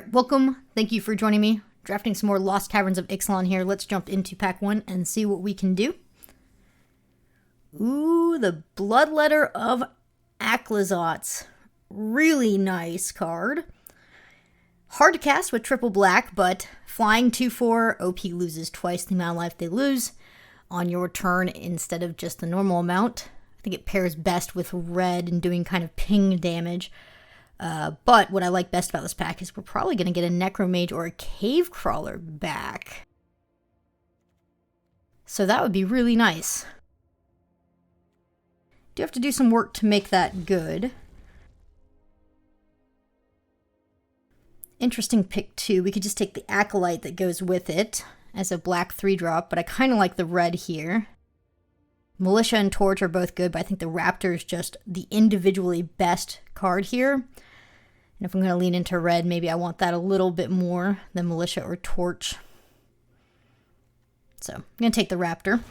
Alright, welcome. Thank you for joining me. Drafting some more Lost Caverns of Ixalan here. Let's jump into pack 1 and see what we can do. Ooh, the Bloodletter of Aclazotz. Really nice card. Hard to cast with triple black, but flying 2/4, OP loses twice the amount of life they lose on your turn instead of just the normal amount. I think it pairs best with red and doing kind of ping damage. But what I like best about this pack is we're probably going to get a Necromage or a Cave Crawler back. So that would be really nice. Do have to do some work to make that good. Interesting pick too. We could just take the Acolyte that goes with it as a black 3-drop, but I kind of like the red here. Militia and Torch are both good, but I think the Raptor is just the individually best card here. And if I'm going to lean into red, maybe I want that a little bit more than Militia or Torch. So I'm going to take the Raptor.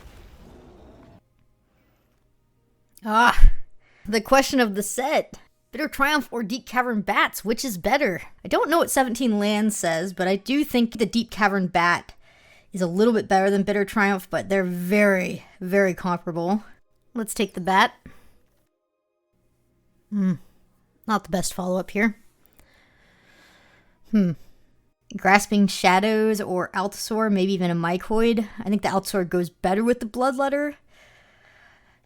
The question of the set. Bitter Triumph or Deep Cavern Bats, which is better? I don't know what 17 Lands says, but I do think the Deep Cavern Bat is a little bit better than Bitter Triumph, but they're very, very comparable. Let's take the Bat. Not the best follow-up here. Grasping Shadows or Allosaur, maybe even a Mycoid. I think the Allosaur goes better with the Bloodletter,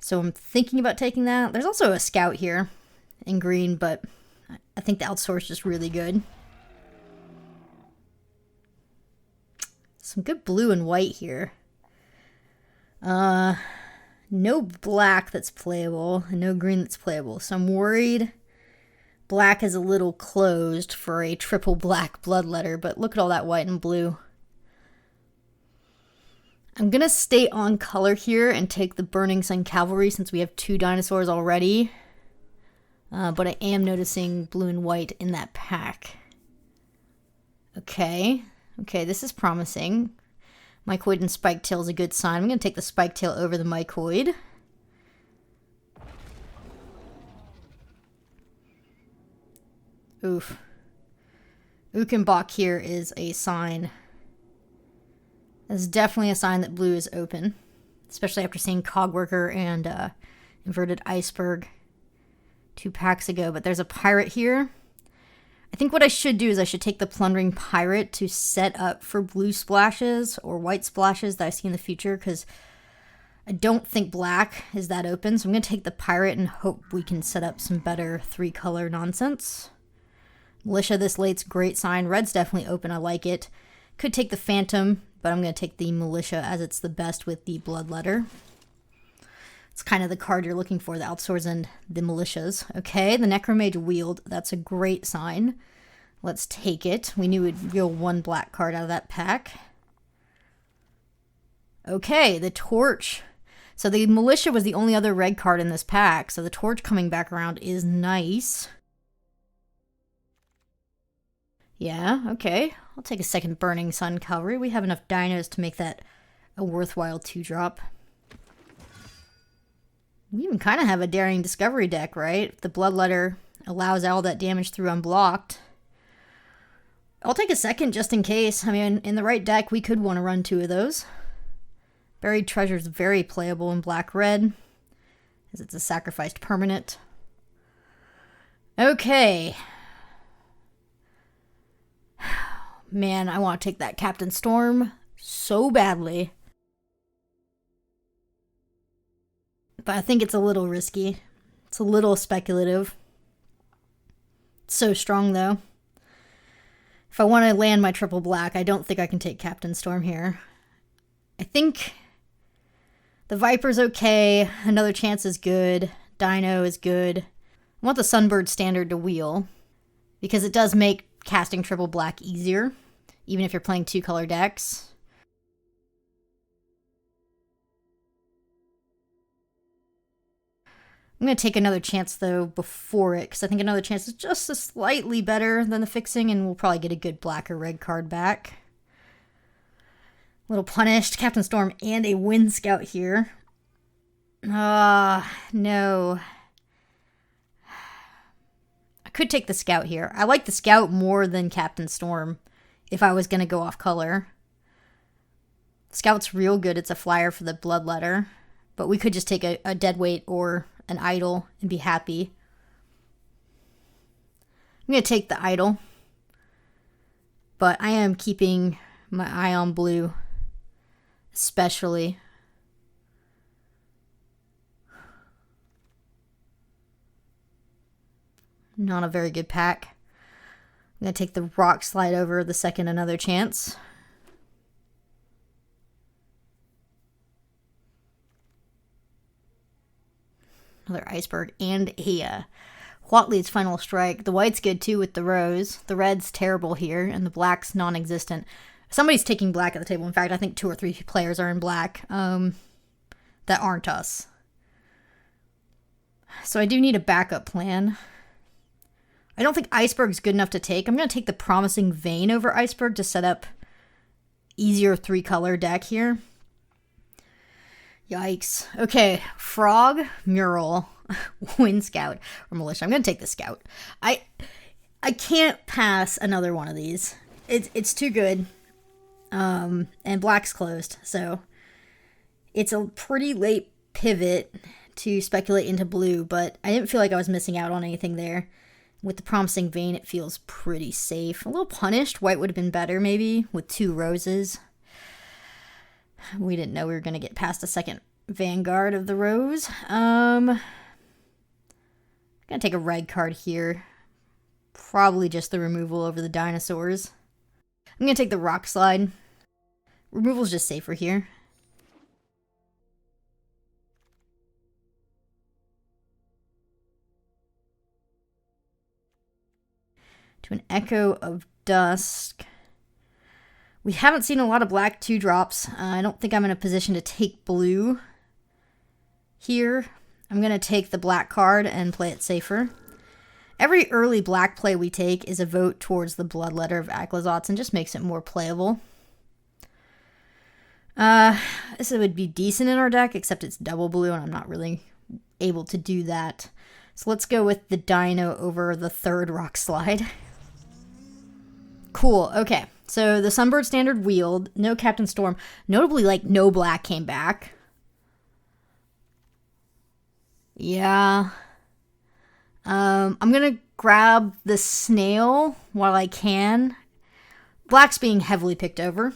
so I'm thinking about taking that. There's also a Scout here in green, but I think the Allosaur is just really good. Some good blue and white here. No black that's playable, and no green that's playable, so I'm worried black is a little closed for a triple black Bloodletter, but look at all that white and blue. I'm gonna stay on color here and take the Burning Sun Cavalry since we have 2 dinosaurs already. But I am noticing blue and white in that pack. Okay, this is promising. Mycoid and Spiketail is a good sign. I'm going to take the Spiketail over the Mycoid. Oof. Ukenbach here is a sign. It's definitely a sign that blue is open. Especially after seeing Cogworker and Inverted Iceberg 2 packs ago. But there's a pirate here. I think what I should do is I should take the Plundering Pirate to set up for blue splashes or white splashes that I see in the future, because I don't think black is that open. So I'm going to take the Pirate and hope we can set up some better 3-color nonsense. Militia this late's great sign. Red's definitely open. I like it. Could take the Phantom, but I'm going to take the Militia as it's the best with the Bloodletter. It's kind of the card you're looking for, the Allosaurs and the Militias. Okay, the Necromage Wield. That's a great sign. Let's take it. We knew we'd reel 1 black card out of that pack. Okay, the Torch. So the Militia was the only other red card in this pack, so the Torch coming back around is nice. Yeah, okay. I'll take a second Burning Sun Cavalry. We have enough dinos to make that a worthwhile 2-drop. We even kind of have a Daring Discovery deck, right? If the Bloodletter allows all that damage through unblocked. I'll take a second just in case. I mean, in the right deck, we could want to run 2 of those. Buried Treasure is very playable in black-red, as it's a sacrificed permanent. Okay. Man, I want to take that Captain Storm so badly. But I think it's a little risky. It's a little speculative. It's so strong, though. If I want to land my triple black, I don't think I can take Captain Storm here. I think the Viper's okay. Another Chance is good. Dino is good. I want the Sunbird Standard to wheel, because it does make casting triple black easier, even if you're playing 2-color decks. I'm going to take another chance, though, before it, because I think another chance is just slightly better than the fixing, and we'll probably get a good black or red card back. A little punished. Captain Storm and a Wind Scout here. No. I could take the Scout here. I like the Scout more than Captain Storm if I was going to go off color. Scout's real good. It's a flyer for the Bloodletter. But we could just take a deadweight or an idol and be happy. I'm going to take the idol. But I am keeping my eye on blue. Especially. Not a very good pack. I'm going to take the Rock Slide over the second Another Chance. Another Iceberg and a Whatley's Final Strike. The white's good too with the rose. The red's terrible here, and the black's non-existent. Somebody's taking black at the table. In fact, I think 2 or 3 players are in black that aren't us. So I do need a backup plan. I don't think Iceberg's good enough to take. I'm going to take the Promising Vein over Iceberg to set up easier 3-color deck here. Yikes. Okay, Frog, Mural, Wind Scout, or Militia. I'm going to take the Scout. I can't pass another one of these. It's too good. And black's closed, so it's a pretty late pivot to speculate into blue, but I didn't feel like I was missing out on anything there. With the Promising Vein, it feels pretty safe. A little punished. White would have been better, maybe, with 2 roses. We didn't know we were going to get past a second Vanguard of the Rose. I'm going to take a red card here. Probably just the removal over the dinosaurs. I'm going to take the Rock Slide. Removal's just safer here. To an Echo of Dusk. We haven't seen a lot of black 2-drops. I don't think I'm in a position to take blue here. I'm going to take the black card and play it safer. Every early black play we take is a vote towards the Bloodletter of Aclazotz and just makes it more playable. This would be decent in our deck, except it's double blue and I'm not really able to do that. So let's go with the Dino over the 3rd Rock Slide. Cool, okay. So the Sunbird Standard wheeled, no Captain Storm. Notably, like, no black came back. Yeah. I'm gonna grab the Snail while I can. Black's being heavily picked over.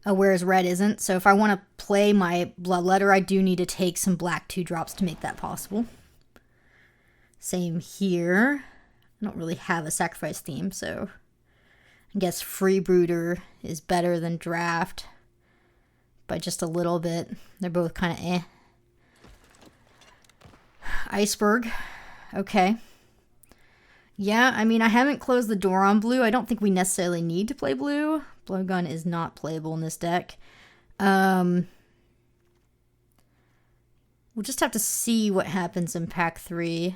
Whereas red isn't. So if I want to play my Bloodletter, I do need to take some black 2-drops to make that possible. Same here. I don't really have a sacrifice theme, so I guess Freebooter is better than Draft by just a little bit. They're both kind of eh. Iceberg. Okay. Yeah, I mean, I haven't closed the door on blue. I don't think we necessarily need to play blue. Blowgun is not playable in this deck. We'll just have to see what happens in pack 3.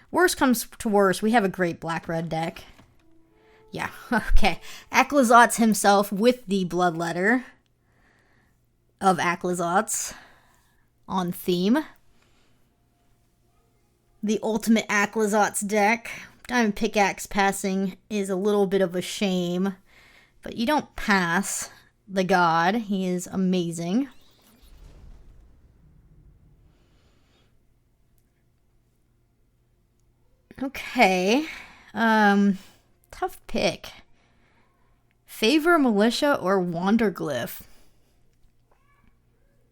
Worst comes to worst, we have a great black-red deck. Yeah, okay. Aclazotz himself with the Bloodletter of Aclazotz on theme. The ultimate Aclazotz deck. Diamond Pickaxe passing is a little bit of a shame, but you don't pass the god. He is amazing. Okay. Tough pick. Favor Militia or Wanderglyph?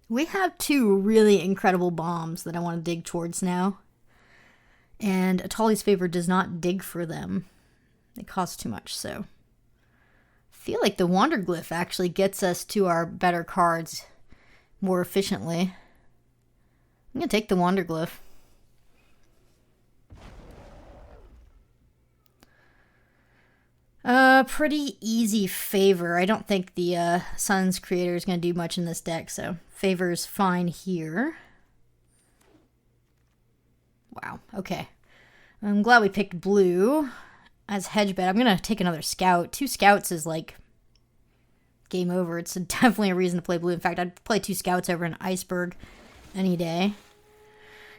We have 2 really incredible bombs that I want to dig towards now. And Atali's Favor does not dig for them. They cost too much, so. I feel like the Wanderglyph actually gets us to our better cards more efficiently. I'm going to take the Wanderglyph. Pretty easy Favor. I don't think the Sun's Creator is going to do much in this deck, so Favor's fine here. Wow, okay. I'm glad we picked blue as hedge bet. I'm going to take another Scout. 2 Scouts is like game over. It's definitely a reason to play blue. In fact, I'd play 2 Scouts over an Iceberg any day.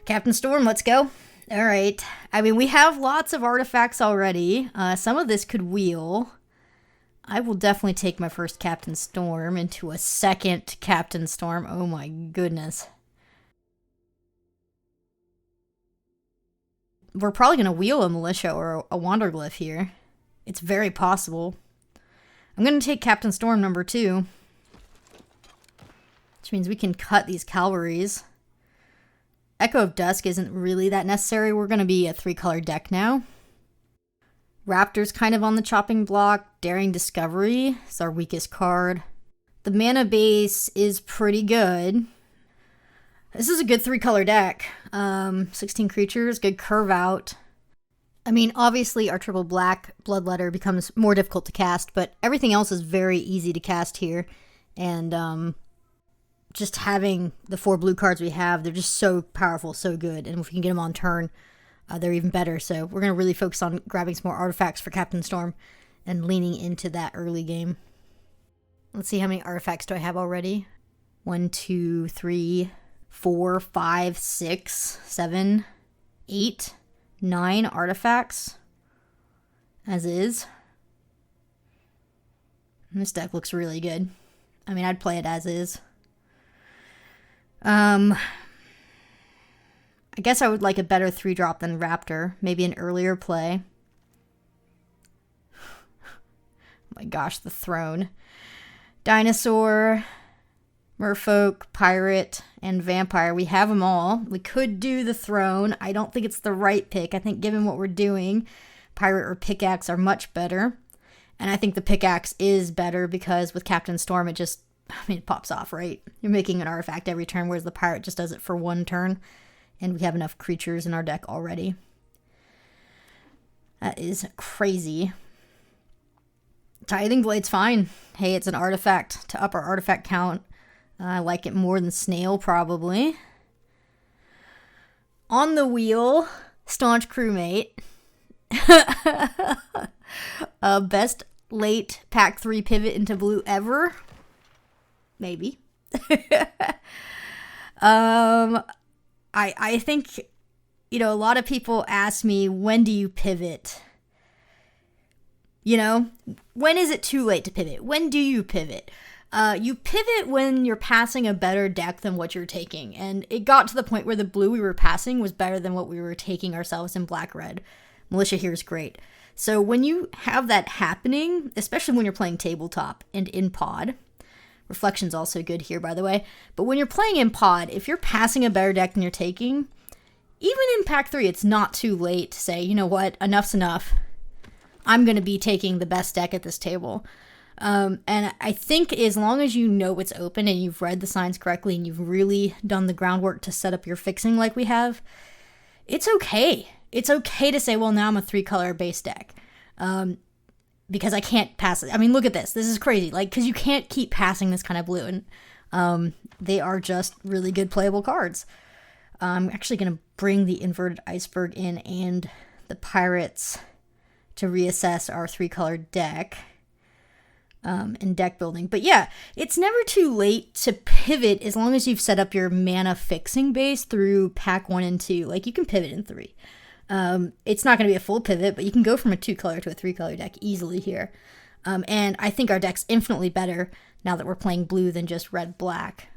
Captain Storm, let's go. All right. I mean, we have lots of artifacts already. Some of this could wheel. I will definitely take my first Captain Storm into a second Captain Storm. Oh my goodness. We're probably going to wheel a Militia or a Wanderglyph here. It's very possible. I'm going to take Captain Storm number 2. Which means we can cut these Cavalries. Echo of Dusk isn't really that necessary. We're going to be a 3-color deck now. Raptor's kind of on the chopping block. Daring Discovery is our weakest card. The mana base is pretty good. This is a good 3-color deck. 16 creatures, good curve out. I mean, obviously our triple black Bloodletter becomes more difficult to cast, but everything else is very easy to cast here. And just having the 4 blue cards we have, they're just so powerful, so good. And if we can get them on turn, they're even better. So we're going to really focus on grabbing some more artifacts for Captain Storm and leaning into that early game. Let's see, how many artifacts do I have already? 1, 2, 3, 4, 5, 6, 7, 8, 9 artifacts. As is. And this deck looks really good. I mean, I'd play it as is. I guess I would like a better 3-drop than Raptor. Maybe an earlier play. Oh my gosh, the throne. Dinosaur, Merfolk, Pirate, and Vampire. We have them all. We could do the throne. I don't think it's the right pick. I think given what we're doing, Pirate or Pickaxe are much better. And I think the Pickaxe is better because with Captain Storm, it pops off, right? You're making an artifact every turn, whereas the Pirate just does it for 1 turn. And we have enough creatures in our deck already. That is crazy. Tithing Blade's fine. Hey, it's an artifact to up our artifact count. I like it more than Snail, probably. On the wheel, Staunch Crewmate. Best late pack 3 pivot into blue ever. Maybe. I think, a lot of people ask me, when do you pivot? When is it too late to pivot? When do you pivot? You pivot when you're passing a better deck than what you're taking. And it got to the point where the blue we were passing was better than what we were taking ourselves in black-red. Militia here is great. So when you have that happening, especially when you're playing tabletop and in pod, Reflection's also good here, by the way, but when you're playing in pod, if you're passing a better deck than you're taking, even in pack 3, it's not too late to say, you know what, enough's enough. I'm going to be taking the best deck at this table. And I think as long as you know what's open and you've read the signs correctly and you've really done the groundwork to set up your fixing like we have, it's okay. It's okay to say, well, now I'm a 3-color base deck. Because I can't pass it. I mean, look at this. This is crazy. Because you can't keep passing this kind of blue. And they are just really good playable cards. I'm actually going to bring the Inverted Iceberg in and the Pirates to reassess our 3-color deck in deck building. But yeah, it's never too late to pivot as long as you've set up your mana fixing base through pack 1 and 2. You can pivot in 3. It's not going to be a full pivot, but you can go from a 2-color to a 3-color deck easily here. And I think our deck's infinitely better now that we're playing blue than just red-black.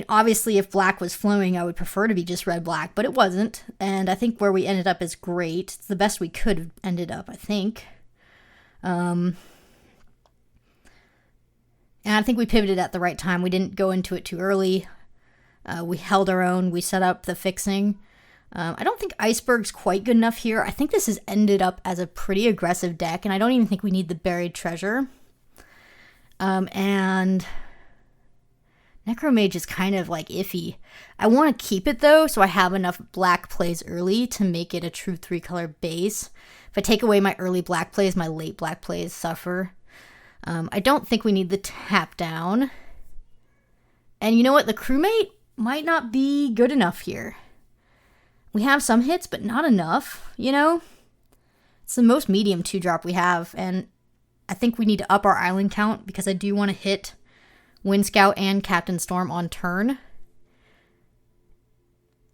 Obviously, if black was flowing, I would prefer to be just red-black, but it wasn't. And I think where we ended up is great. It's the best we could have ended up, I think. And I think we pivoted at the right time. We didn't go into it too early. We held our own. We set up the fixing. I don't think Iceberg's quite good enough here. I think this has ended up as a pretty aggressive deck, and I don't even think we need the Buried Treasure. And Necromage is kind of iffy. I want to keep it though, so I have enough black plays early to make it a true 3-color base. If I take away my early black plays, my late black plays suffer. I don't think we need the tap down. And you know what? The Crewmate might not be good enough here. We have some hits, but not enough, It's the most medium 2-drop we have, and I think we need to up our island count because I do want to hit Wind Scout and Captain Storm on turn.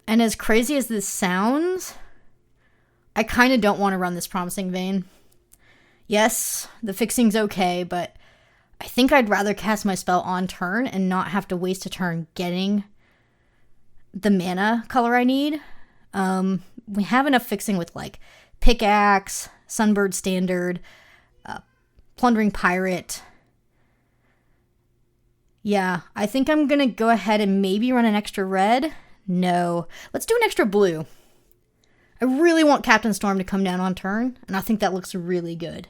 And as crazy as this sounds, I kind of don't want to run this Promising Vein. Yes, the fixing's okay, but I think I'd rather cast my spell on turn and not have to waste a turn getting the mana color I need. We have enough fixing with like Pickaxe, Sunbird Standard, Plundering Pirate. Yeah, I think I'm going to go ahead and maybe run an extra red. No, let's do an extra blue. I really want Captain Storm to come down on turn, and I think that looks really good.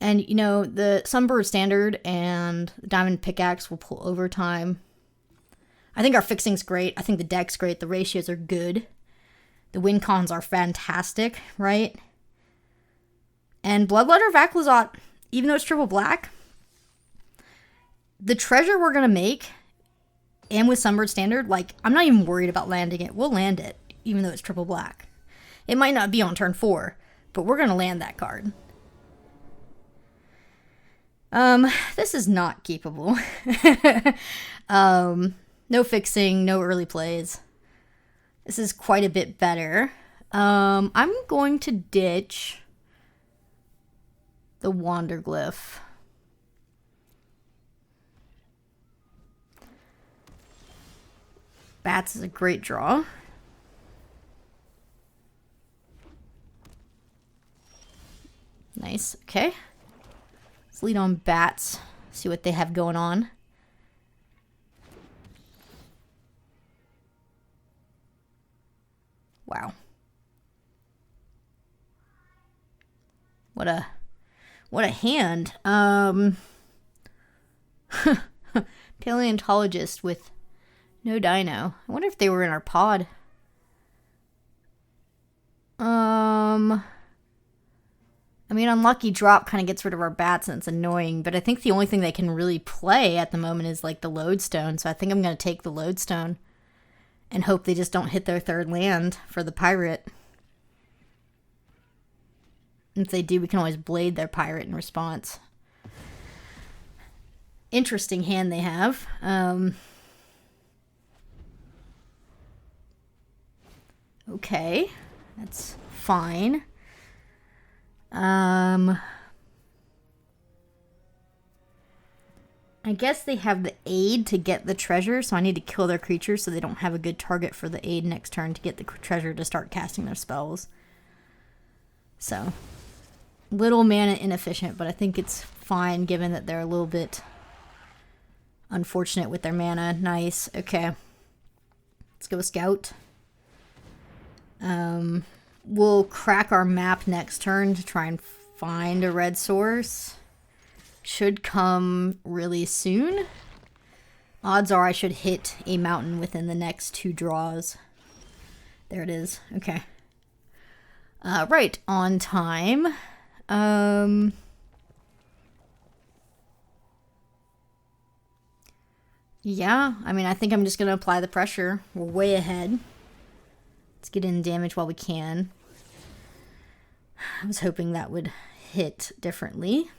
And, you know, the Sunbird Standard and the Diamond Pickaxe will pull overtime. I think our fixing's great. I think the deck's great. The ratios are good. The win cons are fantastic, right? And Bloodletter of Aclazotz, even though it's triple black, the treasure we're going to make, and with Sunbird Standard, like, I'm not even worried about landing it. We'll land it, even though it's triple black. It might not be on turn 4, but we're going to land that card. This is not keepable. No fixing, no early plays. This is quite a bit better. I'm going to ditch the Wanderglyph. Bats is a great draw. Nice, okay. Let's lead on Bats, see what they have going on. Wow. What a hand. Paleontologist with no dino. I wonder if they were in our pod. I mean, Unlucky Drop kind of gets rid of our bats and it's annoying, but I think the only thing they can really play at the moment is like the Lodestone, so I think I'm going to take the Lodestone and hope they just don't hit their third land for the pirate. If they do, we can always blade their pirate in response. Interesting hand they have. Okay, that's fine. I guess they have the aid to get the treasure, so I need to kill their creatures so they don't have a good target for the aid next turn to get the treasure to start casting their spells. So, little mana inefficient, but I think it's fine given that they're a little bit unfortunate with their mana. Nice. Okay. Let's go Scout. We'll crack our map next turn to try and find a red source. Should come really soon. Odds are I should hit a mountain within the next 2 draws. There it is. Okay. Right, on time. Yeah, I mean, I think I'm just going to apply the pressure. We're way ahead. Let's get in damage while we can. I was hoping that would hit differently.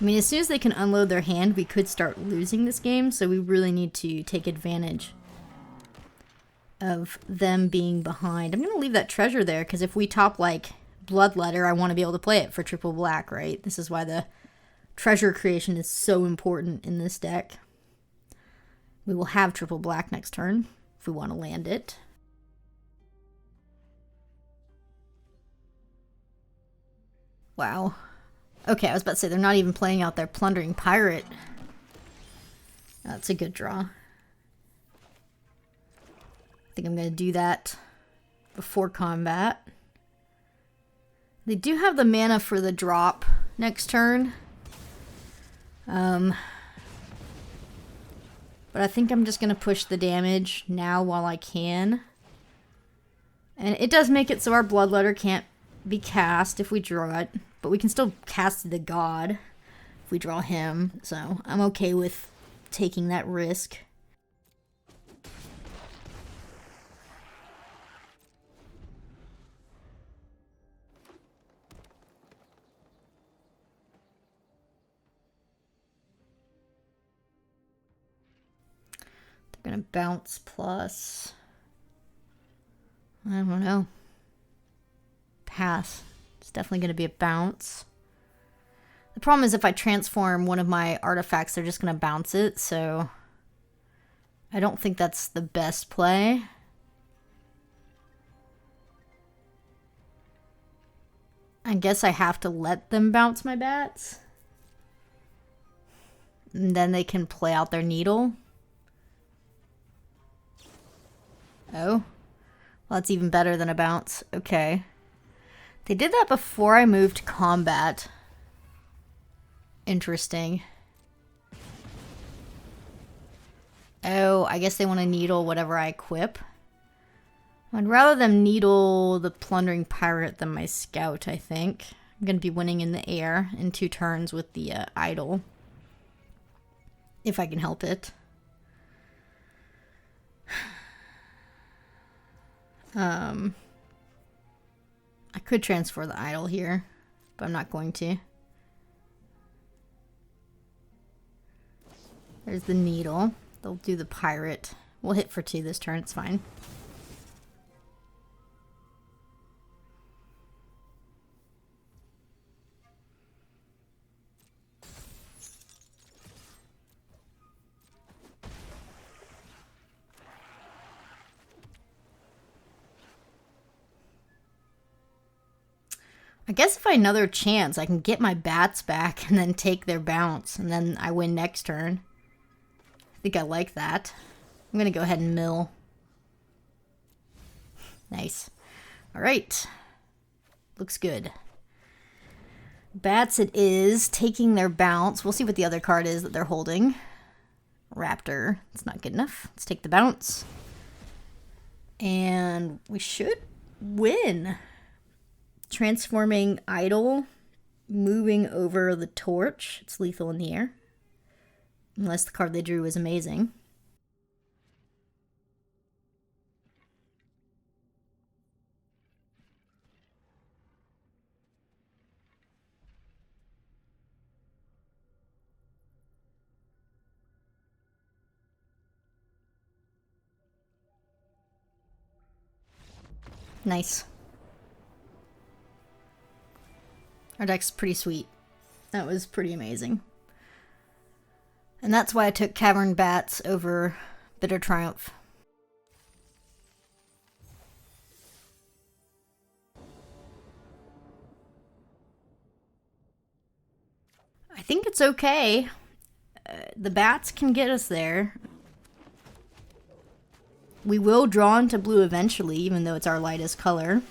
I mean, as soon as they can unload their hand, we could start losing this game, so we really need to take advantage of them being behind. I'm going to leave that treasure there, because if we top, like, Bloodletter, I want to be able to play it for triple black, right? This is why the treasure creation is so important in this deck. We will have triple black next turn, if we want to land it. Wow. Okay, I was about to say, they're not even playing out their Plundering Pirate. That's a good draw. I think I'm going to do that before combat. They do have the mana for the drop next turn. But I think I'm just going to push the damage now while I can. And it does make it so our Bloodletter can't be cast if we draw it. But we can still cast the god if we draw him. So I'm okay with taking that risk. Gonna bounce plus... I don't know. Pass. It's definitely gonna be a bounce. The problem is if I transform one of my artifacts, they're just gonna bounce it, so... I don't think that's the best play. I guess I have to let them bounce my bats. And then they can play out their needle. Oh. Well, that's even better than a bounce. Okay. They did that before I moved to combat. Interesting. Oh, I guess they want to needle whatever I equip. I'd rather them needle the plundering pirate than my scout, I think. I'm going to be winning in the air in 2 turns with the idol. If I can help it. I could transfer the idol here, but I'm not going to. There's the needle. They'll do the pirate. We'll hit for 2 this turn, it's fine. I guess if I had another chance, I can get my bats back and then take their bounce, and then I win next turn. I think I like that. I'm going to go ahead and mill. Nice. Alright. Looks good. Bats it is, taking their bounce. We'll see what the other card is that they're holding. Raptor. It's not good enough. Let's take the bounce. And we should win. Transforming idol, moving over the torch. It's lethal in the air. Unless the card they drew was amazing. Nice. Our deck's pretty sweet. That was pretty amazing. And that's why I took Cavern Bats over Bitter Triumph. I think it's okay. The bats can get us there. We will draw into blue eventually, even though it's our lightest color.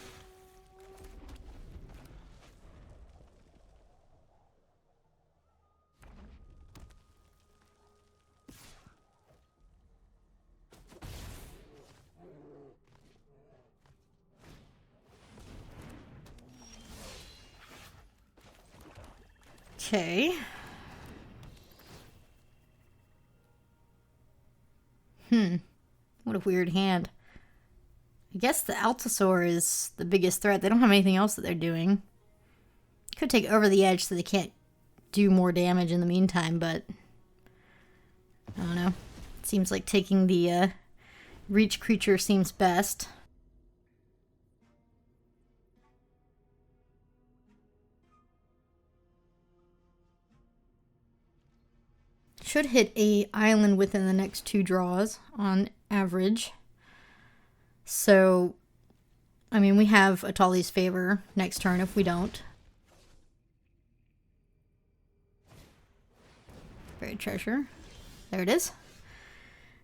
Okay. What a weird hand. I guess the Altasaur is the biggest threat. They don't have anything else that they're doing. Could take over the edge so they can't do more damage in the meantime, but I don't know. It seems like taking the reach creature seems best. Should hit a island within the next 2 draws on average. So, I mean, we have Atali's favor next turn if we don't. Buried treasure. There it is.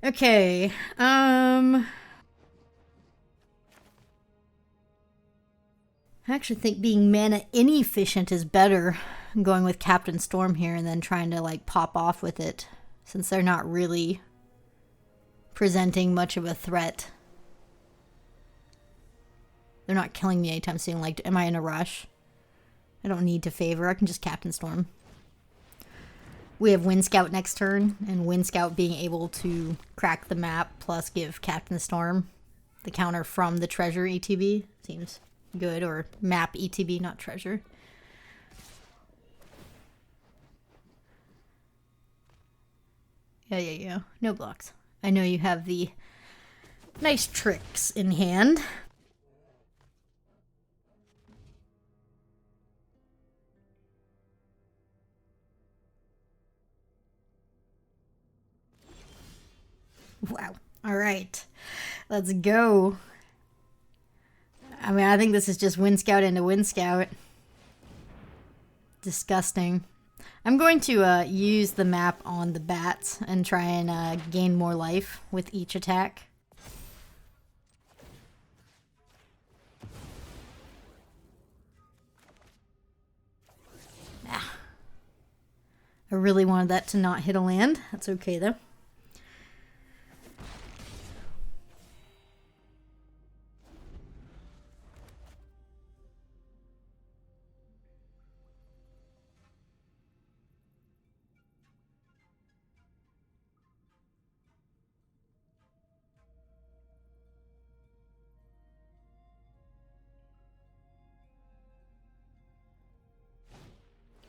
Okay. I actually think being mana inefficient is better. I'm going with Captain Storm here and then trying to like pop off with it, since they're not really presenting much of a threat. They're not killing me anytime soon. Like, am I in a rush? I don't need to favor. I can just Captain Storm. We have Wind Scout next turn, and Wind Scout being able to crack the map plus give Captain Storm the counter from the treasure ETB seems good, or map ETB, not treasure. Yeah. No blocks. I know you have the nice tricks in hand. Wow. All right. Let's go. I mean, I think this is just Wind Scout into Wind Scout. Disgusting. I'm going to use the map on the bats and try and gain more life with each attack. Ah. I really wanted that to not hit a land. That's okay though.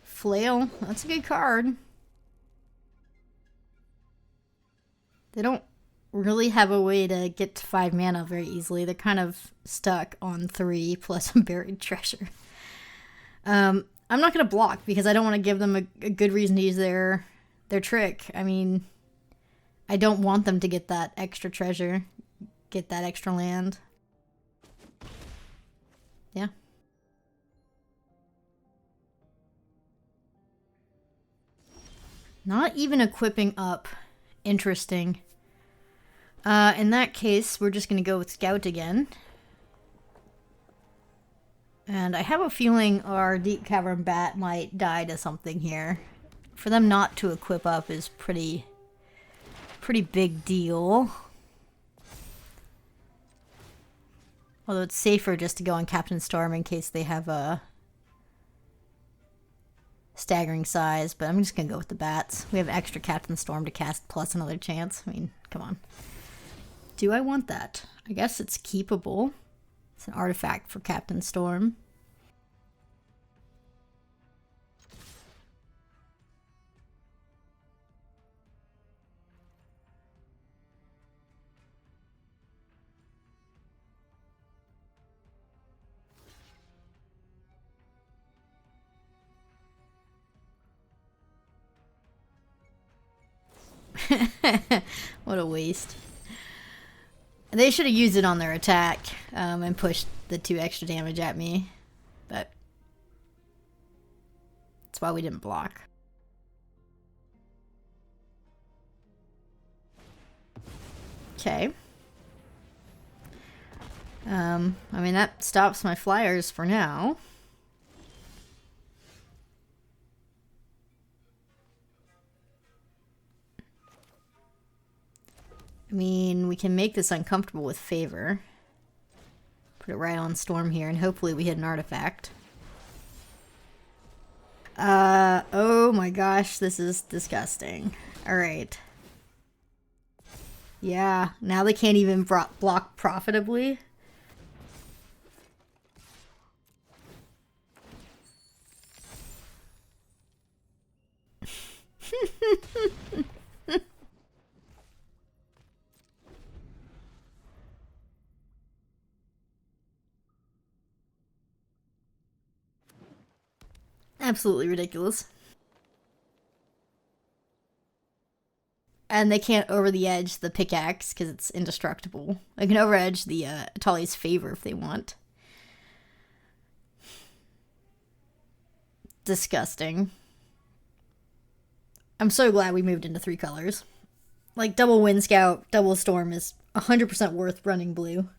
Flail, that's a good card. They don't really have a way to get to 5 mana very easily. They're kind of stuck on 3 plus a buried treasure. I'm not going to block because I don't want to give them a good reason to use their trick. I mean, I don't want them to get that extra treasure, get that extra land. Yeah. Not even equipping up. Interesting. In that case, we're just going to go with Scout again. And I have a feeling our Deep Cavern Bat might die to something here. For them not to equip up is pretty big deal. Although it's safer just to go on Captain Storm in case they have a staggering size, but I'm just gonna go with the bats. We have extra Captain Storm to cast plus another chance. I mean, come on. Do I want that? I guess it's keepable. It's an artifact for Captain Storm. What a waste. They should have used it on their attack and pushed the 2 extra damage at me. But that's why we didn't block. Okay. I mean, that stops my flyers for now. I mean, we can make this uncomfortable with Favor. Put it right on Storm here, and hopefully we hit an artifact. Oh my gosh, this is disgusting. Alright. Yeah, now they can't even block profitably. Absolutely ridiculous. And they can't over the edge the pickaxe because it's indestructible. They can over edge the Atali's Favor if they want. Disgusting. I'm so glad we moved into 3 colors. Like, double Wind Scout, double Storm is 100% worth running blue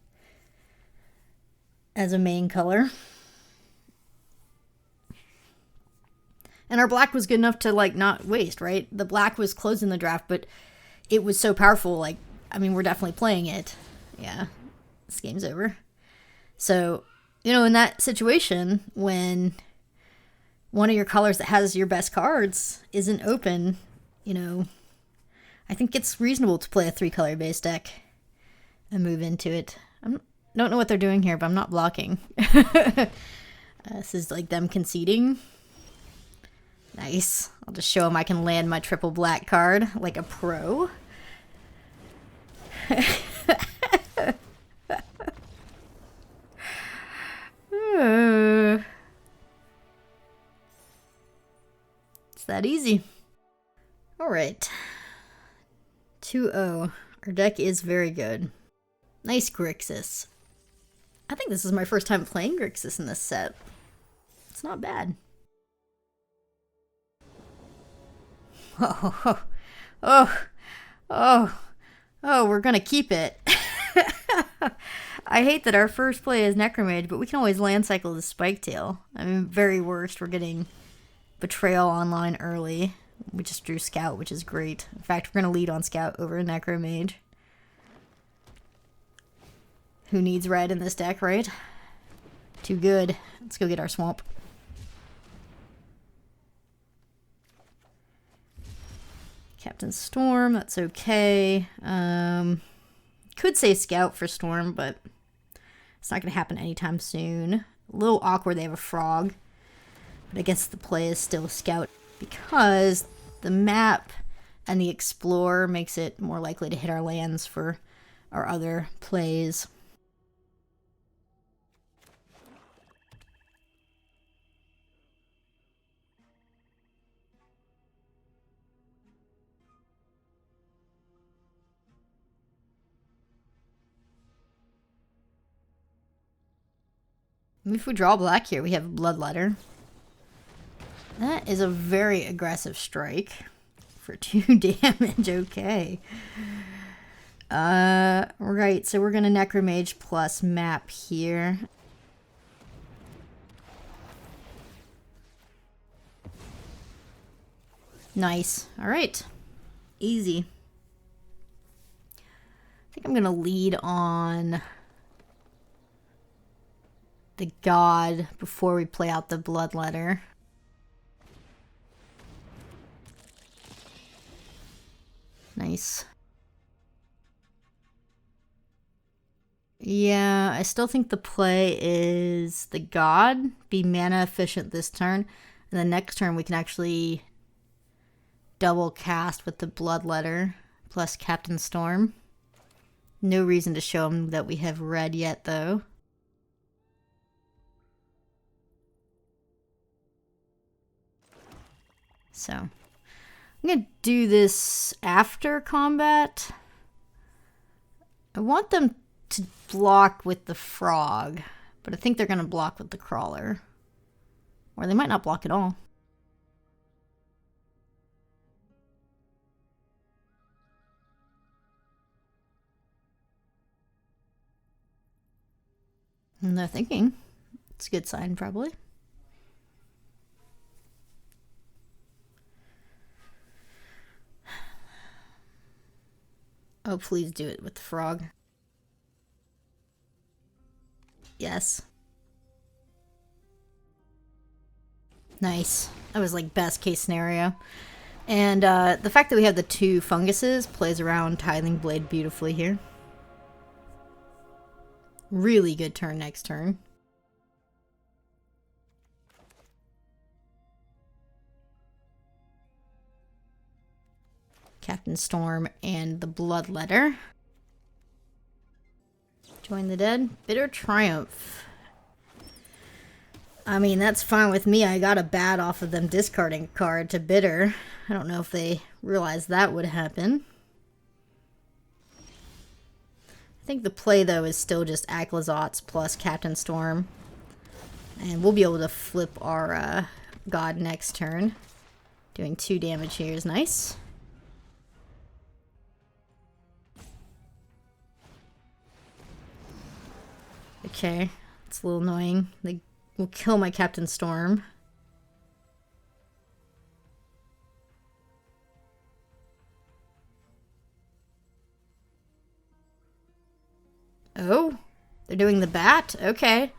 as a main color. And our black was good enough to, like, not waste, right? The black was closing the draft, but it was so powerful, like, I mean, we're definitely playing it. Yeah, this game's over. So, you know, in that situation, when one of your colors that has your best cards isn't open, you know, I think it's reasonable to play a 3-color base deck and move into it. I don't know what they're doing here, but I'm not blocking. This is like them conceding. Nice. I'll just show them I can land my triple black card like a pro. It's that easy. Alright. 2-0. Our deck is very good. Nice Grixis. I think this is my first time playing Grixis in this set. It's not bad. Oh, oh, oh, oh, we're gonna keep it. I hate that our first play is Necromage, but we can always land cycle the Spiketail. I mean, very worst, we're getting Betrayal online early. We just drew Scout, which is great. In fact, we're gonna lead on Scout over Necromage. Who needs red in this deck, right? Too good. Let's go get our Swamp. Captain Storm, that's okay. Could say Scout for Storm, but it's not going to happen anytime soon. A little awkward they have a Frog, but I guess the play is still Scout because the map and the Explorer makes it more likely to hit our lands for our other plays. If we draw black here, we have Bloodletter. That is a very aggressive strike for 2 damage. Okay. Right, so we're gonna Necromage plus map here. Nice. Alright. Easy. I think I'm gonna lead on the God before we play out the Bloodletter. Nice. Yeah, I still think the play is the God, be mana efficient this turn, and the next turn we can actually double cast with the Bloodletter plus Captain Storm. No reason to show him that we have red yet, though. So, I'm going to do this after combat. I want them to block with the Frog, but I think they're going to block with the Crawler. Or they might not block at all. And they're thinking. It's a good sign, probably. Oh, please do it with the Frog. Yes. Nice. That was like best case scenario. And the fact that we have the 2 funguses plays around Tithing Blade beautifully here. Really good turn next turn. Captain Storm and the Bloodletter. Join the dead. Bitter Triumph. I mean, that's fine with me. I got a bat off of them discarding a card to Bitter. I don't know if they realized that would happen. I think the play, though, is still just Aclazotz plus Captain Storm. And we'll be able to flip our God next turn. Doing 2 damage here is nice. Okay, it's a little annoying. They will kill my Captain Storm. Oh, they're doing the bat? Okay.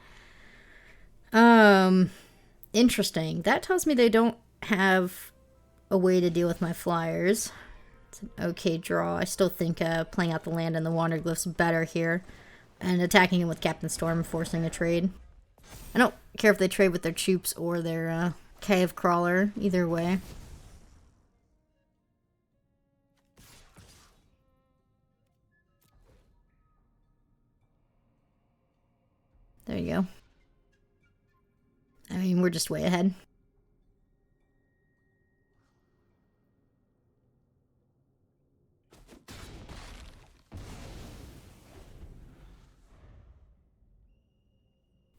Interesting. That tells me they don't have a way to deal with my flyers. It's an okay draw. I still think playing out the land and the Wanderglyph's better here. And attacking him with Captain Storm, forcing a trade. I don't care if they trade with their Choops or their Cave Crawler. Either way. There you go. I mean, we're just way ahead.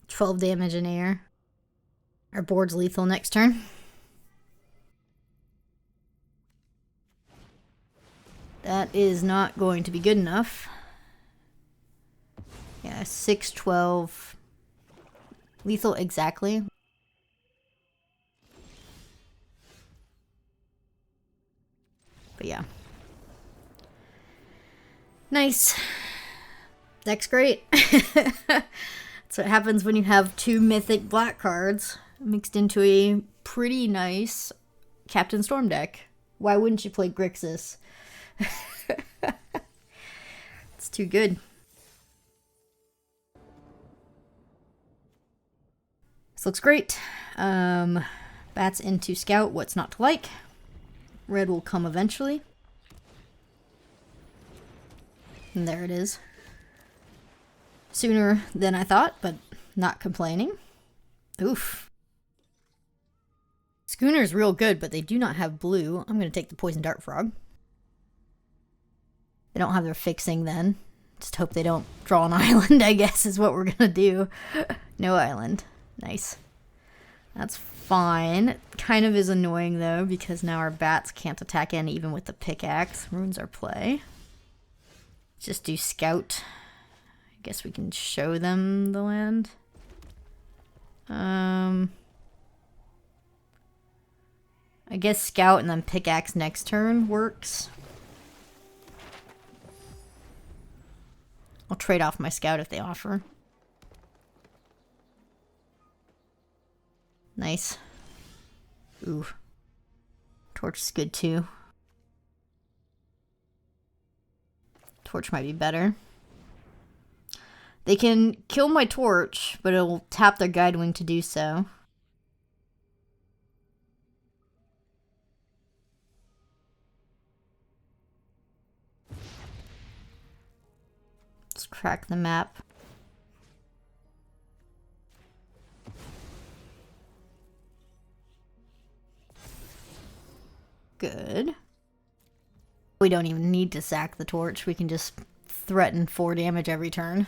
$12 damage in air. Our board's lethal next turn. That is not going to be good enough. Yeah, 6, 12. Lethal exactly. But yeah. Nice. Deck's great. That's what happens when you have 2 mythic black cards mixed into a pretty nice Captain Storm deck. Why wouldn't you play Grixis? It's too good. This looks great. Bats into Scout, what's not to like? Red will come eventually. And there it is. Sooner than I thought, but not complaining. Oof. Schooner's real good, but they do not have blue. I'm going to take the Poison Dart Frog. They don't have their fixing then. Just hope they don't draw an island, I guess, is what we're going to do. No island. Nice. That's fine. It kind of is annoying, though, because now our bats can't attack in even with the pickaxe. Ruins our play. Just do Scout. I guess we can show them the land. I guess Scout and then pickaxe next turn works. I'll trade off my Scout if they offer. Nice. Ooh. Torch is good too. Torch might be better. They can kill my torch, but it'll tap their Guidewing to do so. Let's crack the map. Good. We don't even need to sack the torch. We can just threaten 4 damage every turn.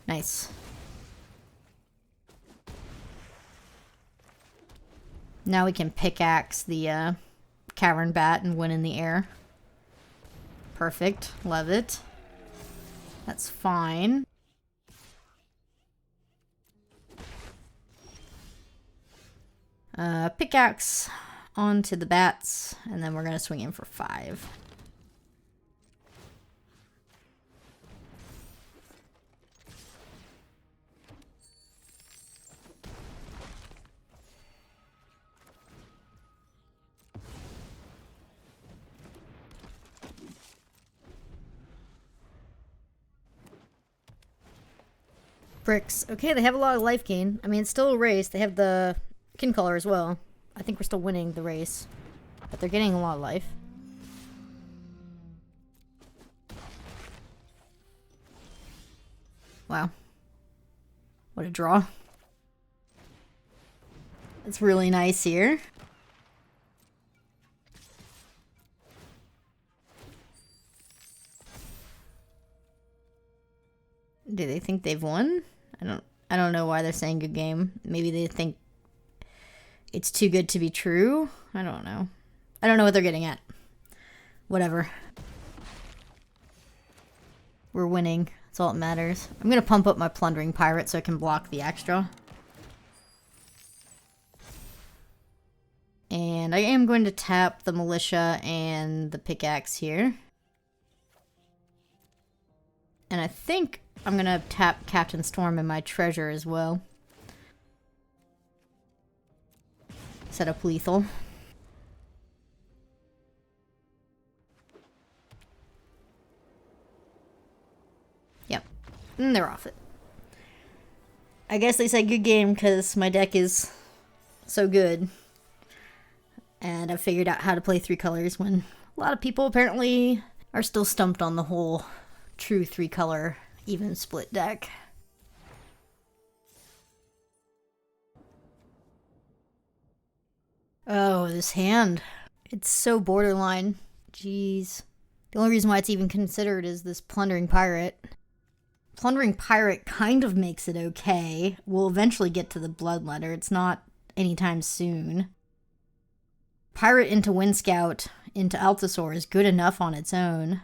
Nice. Now we can pickaxe the Cavern Bat and win in the air. Perfect. Love it. That's fine. Pickaxe onto the bats, and then we're going to swing in for 5. Bricks. Okay, they have a lot of life gain. I mean, it's still a race. They have the kin color as well. I think we're still winning the race. But they're getting a lot of life. Wow. What a draw. It's really nice here. Do they think they've won? I don't know why they're saying good game. Maybe they think it's too good to be true. I don't know. I don't know what they're getting at. Whatever. We're winning. That's all that matters. I'm gonna pump up my Plundering Pirate so I can block the extra. And I am going to tap the Militia and the Pickaxe here. And I think I'm going to tap Captain Storm and my treasure as well. Set up lethal. Yep. And they're off it. I guess they said good game because my deck is so good. And I've figured out how to play 3 colors when a lot of people apparently are still stumped on the whole true 3 color even split deck. Oh, this hand. It's so borderline. Jeez. The only reason why it's even considered is this Plundering Pirate. Plundering Pirate kind of makes it okay. We'll eventually get to the Bloodletter. It's not anytime soon. Pirate into Wind Scout into Altasaur is good enough on its own.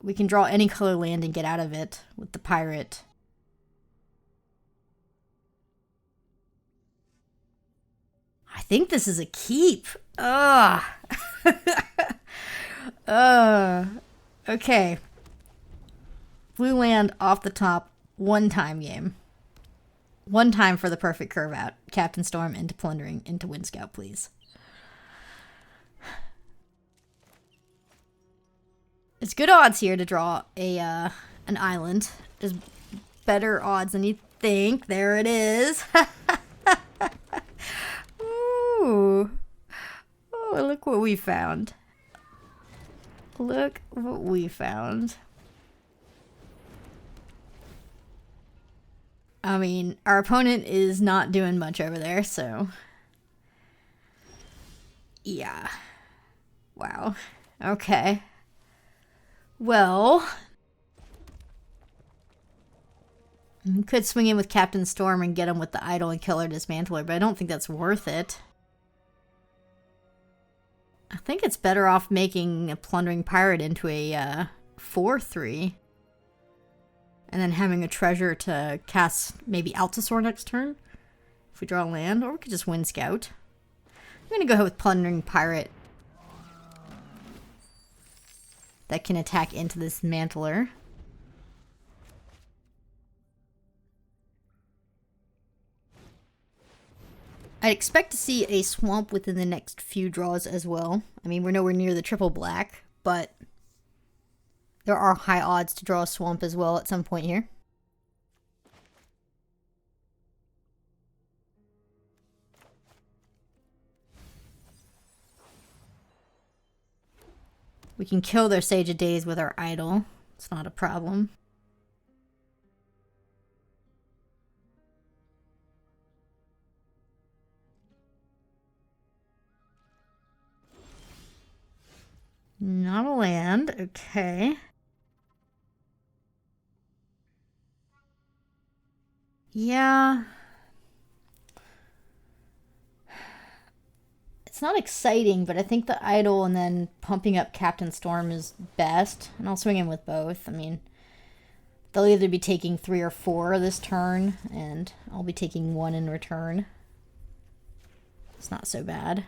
We can draw any color land and get out of it with the Pirate. I think this is a keep. Ugh. Okay. Blue land off the top, 1 time game. 1 time for the perfect curve out. Captain Storm into Plundering into Wind Scout, please. It's good odds here to draw an island. There's better odds than you think. There it is. Ooh. Oh, look what we found. Look what we found. I mean, our opponent is not doing much over there, so... yeah. Wow. Okay. Well... we could swing in with Captain Storm and get him with the Idol and Killer Dismantler, but I don't think that's worth it. I think it's better off making a Plundering Pirate into a 4/3. And then having a treasure to cast maybe Altasaur next turn. If we draw land, or we could just Wind Scout. I'm going to go ahead with Plundering Pirate. That can attack into this Mantler. I'd expect to see a swamp within the next few draws as well. I mean, we're nowhere near the triple black, but there are high odds to draw a swamp as well at some point here. We can kill their Sage of Days with our Idol. It's not a problem. Not a land, okay. Yeah. It's not exciting, but I think the Idol and then pumping up Captain Storm is best. And I'll swing in with both. I mean, they'll either be taking 3 or 4 this turn, and I'll be taking 1 in return. It's not so bad.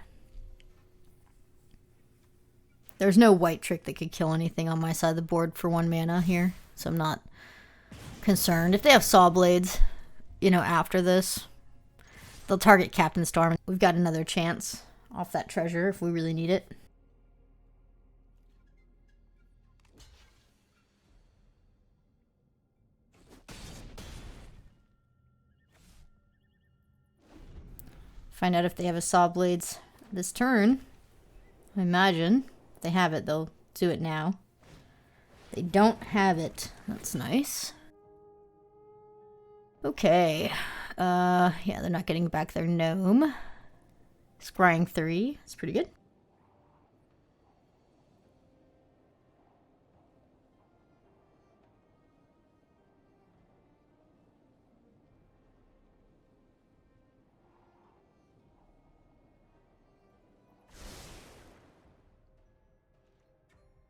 There's no white trick that could kill anything on my side of the board for 1 mana here, so I'm not concerned. If they have Saw Blades, you know, after this, they'll target Captain Storm. We've got another chance off that treasure if we really need it. Find out if they have a Saw Blades this turn. I imagine. If they have it, they'll do it now. They don't have it. That's nice. Okay. Yeah, they're not getting back their gnome. Scrying 3. That's pretty good.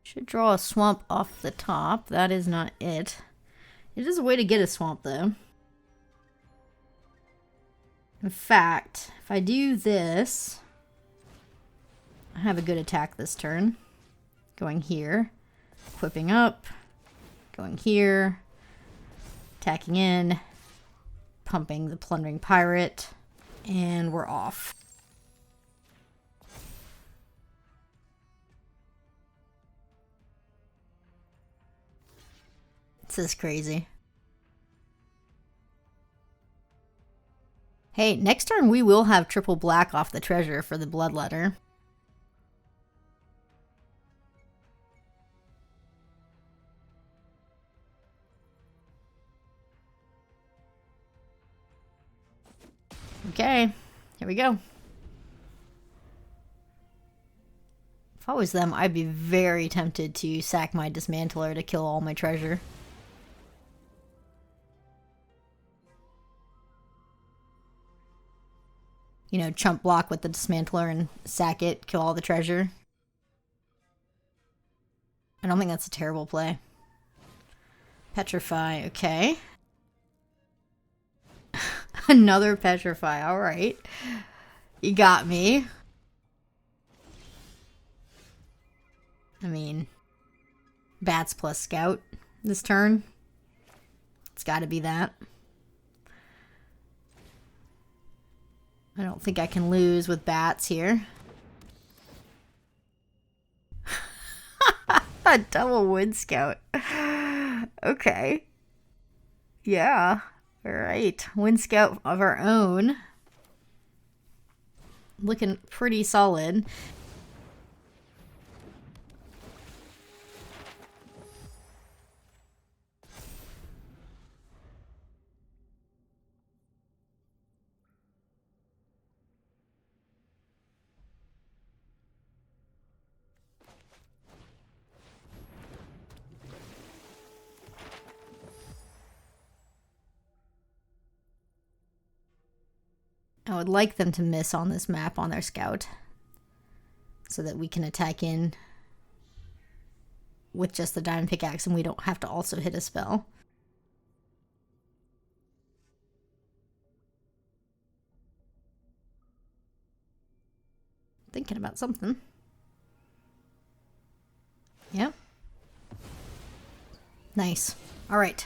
Should draw a swamp off the top. That is not it. It is a way to get a swamp, though. In fact, if I do this, I have a good attack this turn. Going here, equipping up, going here, attacking in, pumping the Plundering Pirate, and we're off. This is crazy. Hey, next turn we will have triple black off the treasure for the Bloodletter. Okay, here we go. If I was them, I'd be very tempted to sack my Dismantler to kill all my treasure. You know, chump block with the Dismantler and sack it, kill all the treasure. I don't think that's a terrible play. Petrify, okay. Another Petrify, alright. You got me. I mean, Bats plus Scout this turn. It's gotta be that. I don't think I can lose with Bats here. A double Wood Scout. Okay. Yeah. Alright. Wind Scout of our own. Looking pretty solid. I would like them to miss on this map on their Scout so that we can attack in with just the Diamond Pickaxe and we don't have to also hit a spell. Thinking about something. Yep. Nice. All right.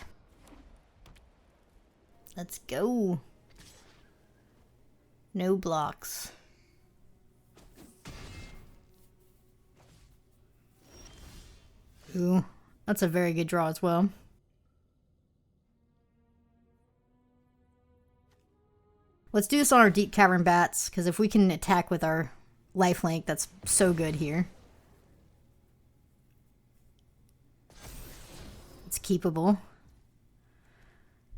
Let's go. No blocks. Ooh, that's a very good draw as well. Let's do this on our Deep Cavern Bats, because if we can attack with our lifelink, that's so good here. It's keepable.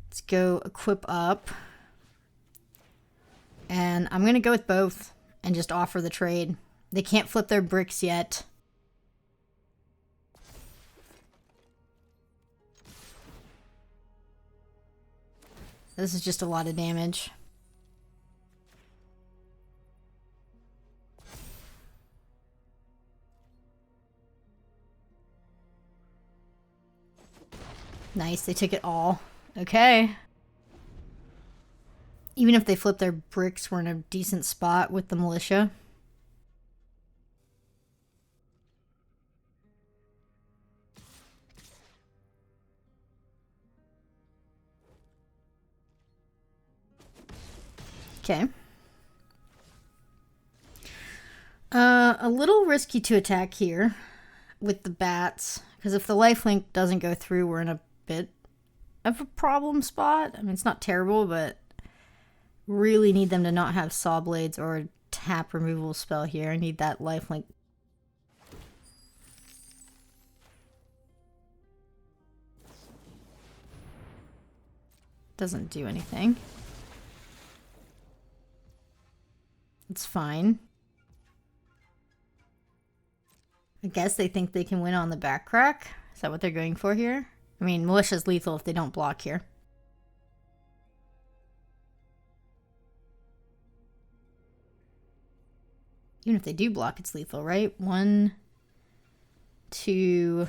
Let's go equip up. And I'm going to go with both and just offer the trade. They can't flip their bricks yet. This is just a lot of damage. Nice, they took it all. Okay. Even if they flip their bricks, we're in a decent spot with the militia. Okay. A little risky to attack here with the bats, because if the lifelink doesn't go through, we're in a bit of a problem spot. I mean, it's not terrible, but really need them to not have saw blades or a tap removal spell here. I need that lifelink. Doesn't do anything. It's fine. I guess they think they can win on the back crack. Is that what they're going for here? I mean, militia's lethal if they don't block here. Even if they do block, it's lethal, right? 1, 2,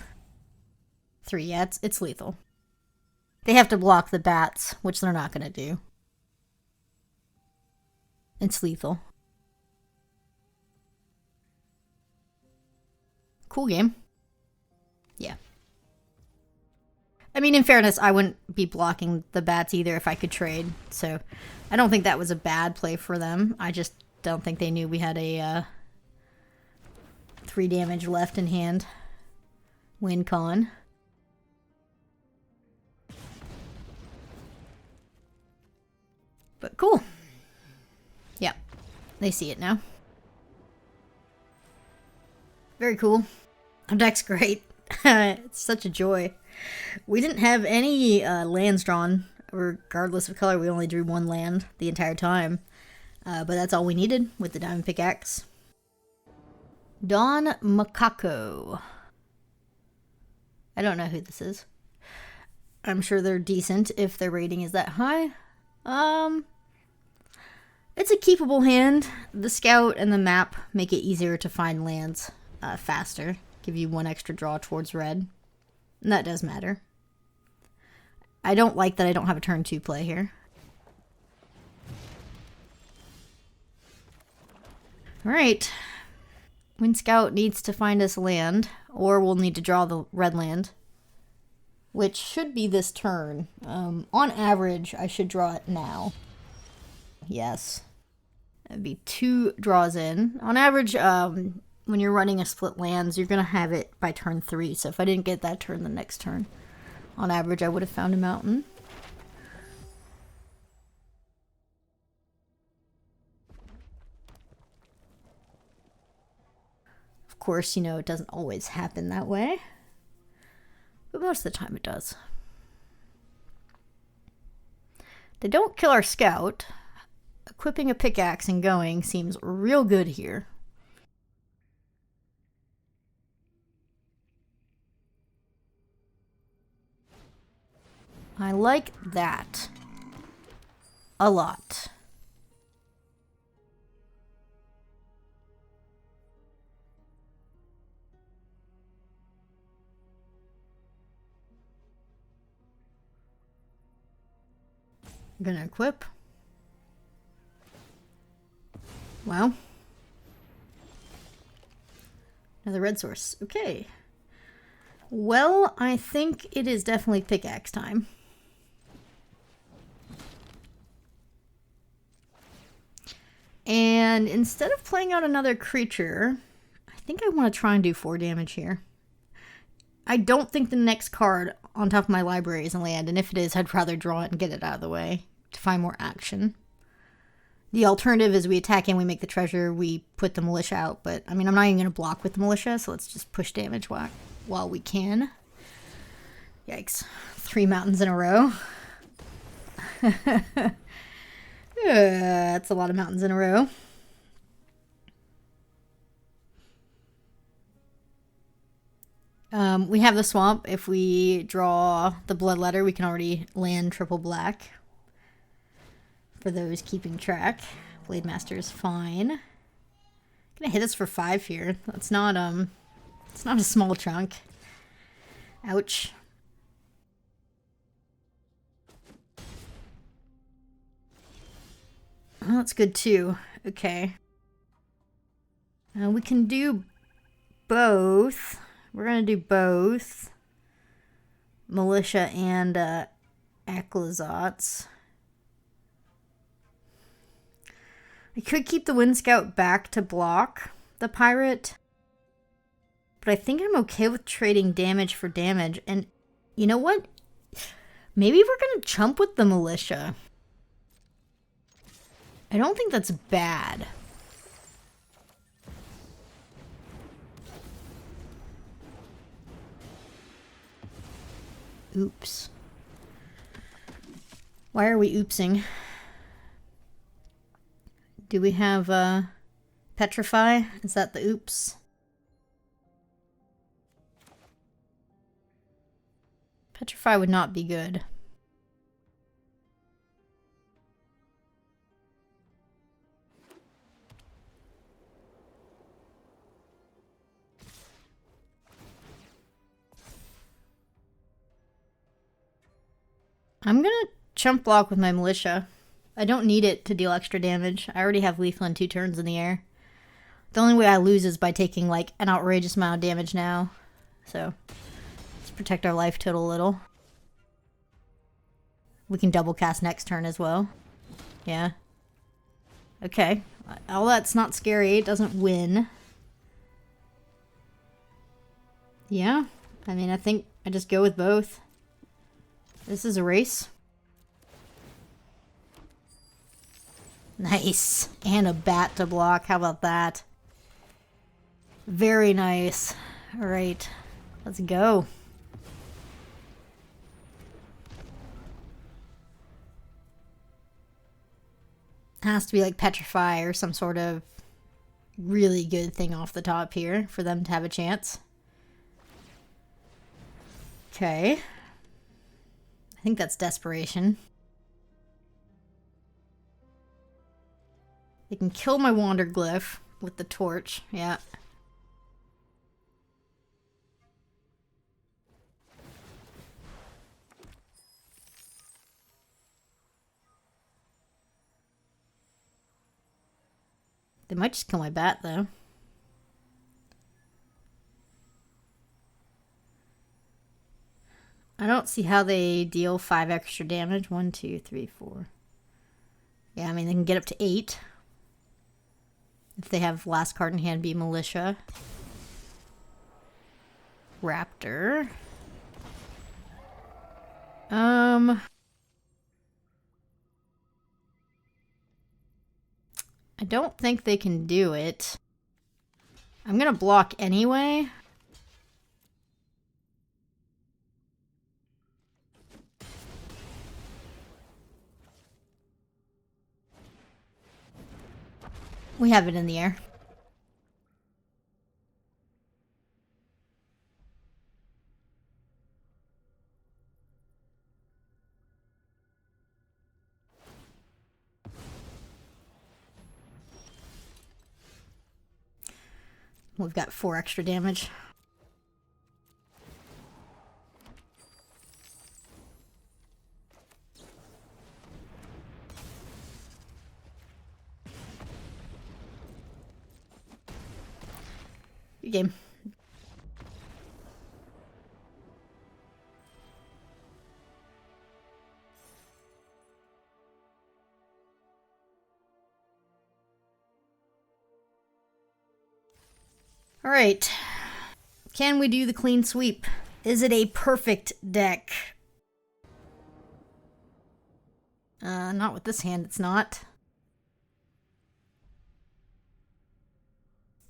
3. Yeah, it's lethal. They have to block the bats, which they're not going to do. It's lethal. Cool game. Yeah. I mean, in fairness, I wouldn't be blocking the bats either if I could trade. So I don't think that was a bad play for them. I just don't think they knew we had a 3 damage left in hand. Win con. But cool. They see it now. Very cool. Our deck's great. It's such a joy. We didn't have any lands drawn, regardless of color. We only drew one land the entire time. But that's all we needed with the diamond pickaxe. Don Macaco. I don't know who this is. I'm sure they're decent if their rating is that high. It's a keepable hand. The scout and the map make it easier to find lands faster. Give you one extra draw towards red. And that does matter. I don't like that I don't have a turn 2 play here. Alright. Wind Scout needs to find us land, or we'll need to draw the red land, which should be this turn. On average, I should draw it now. Yes. That'd be 2 draws in. On average, when you're running a split lands, you're going to have it by turn 3. So if I didn't get that turn the next turn, on average, I would have found a mountain. Of course, you know, it doesn't always happen that way, but most of the time it does. They don't kill our scout. Equipping a pickaxe and going seems real good here. I like that a lot. I'm gonna equip. Wow. Another red source. Okay. Well, I think it is definitely pickaxe time. And instead of playing out another creature, I think I want to try and do 4 damage here. I don't think the next card on top of my library is a land, and if it is, I'd rather draw it and get it out of the way to find more action. The alternative is we attack and we make the treasure, we put the militia out, but I mean, I'm not even going to block with the militia, so let's just push damage while we can. Yikes. 3 mountains in a row. That's a lot of mountains in a row. We have the swamp. If we draw the Bloodletter, we can already land triple black. For those keeping track. Blade Master is fine. Gonna hit us for 5 here. That's not it's not a small chunk. Ouch. Oh, that's good too. Okay. We can do both. We're gonna do both. Militia and Aclazotz. I could keep the Wind Scout back to block the pirate. But I think I'm okay with trading damage for damage. And you know what? Maybe we're gonna chump with the militia. I don't think that's bad. Oops. Why are we oopsing? Do we have Petrify? Is that the oops? Petrify would not be good. I'm gonna chump block with my militia. I don't need it to deal extra damage. I already have lethal in 2 turns in the air. The only way I lose is by taking like an outrageous amount of damage now. So, let's protect our life total a little. We can double cast next turn as well. Yeah. Okay. All that's not scary. It doesn't win. Yeah. I mean, I think I just go with both. This is a race. Nice. And a bat to block. How about that? Very nice. Alright. Let's go. Has to be like Petrify or some sort of really good thing off the top here for them to have a chance. Okay. I think that's Desperation. They can kill my Wanderglyph with the torch. Yeah. They might just kill my bat, though. I don't see how they deal 5 extra damage. 1, 2, 3, 4. Yeah, I mean, they can get up to 8. If they have last card in hand be Militia. Raptor. I don't think they can do it. I'm gonna block anyway. We have it in the air. We've got 4 extra damage. Good game. All right. Can we do the clean sweep? Is it a perfect deck? Not with this hand, it's not.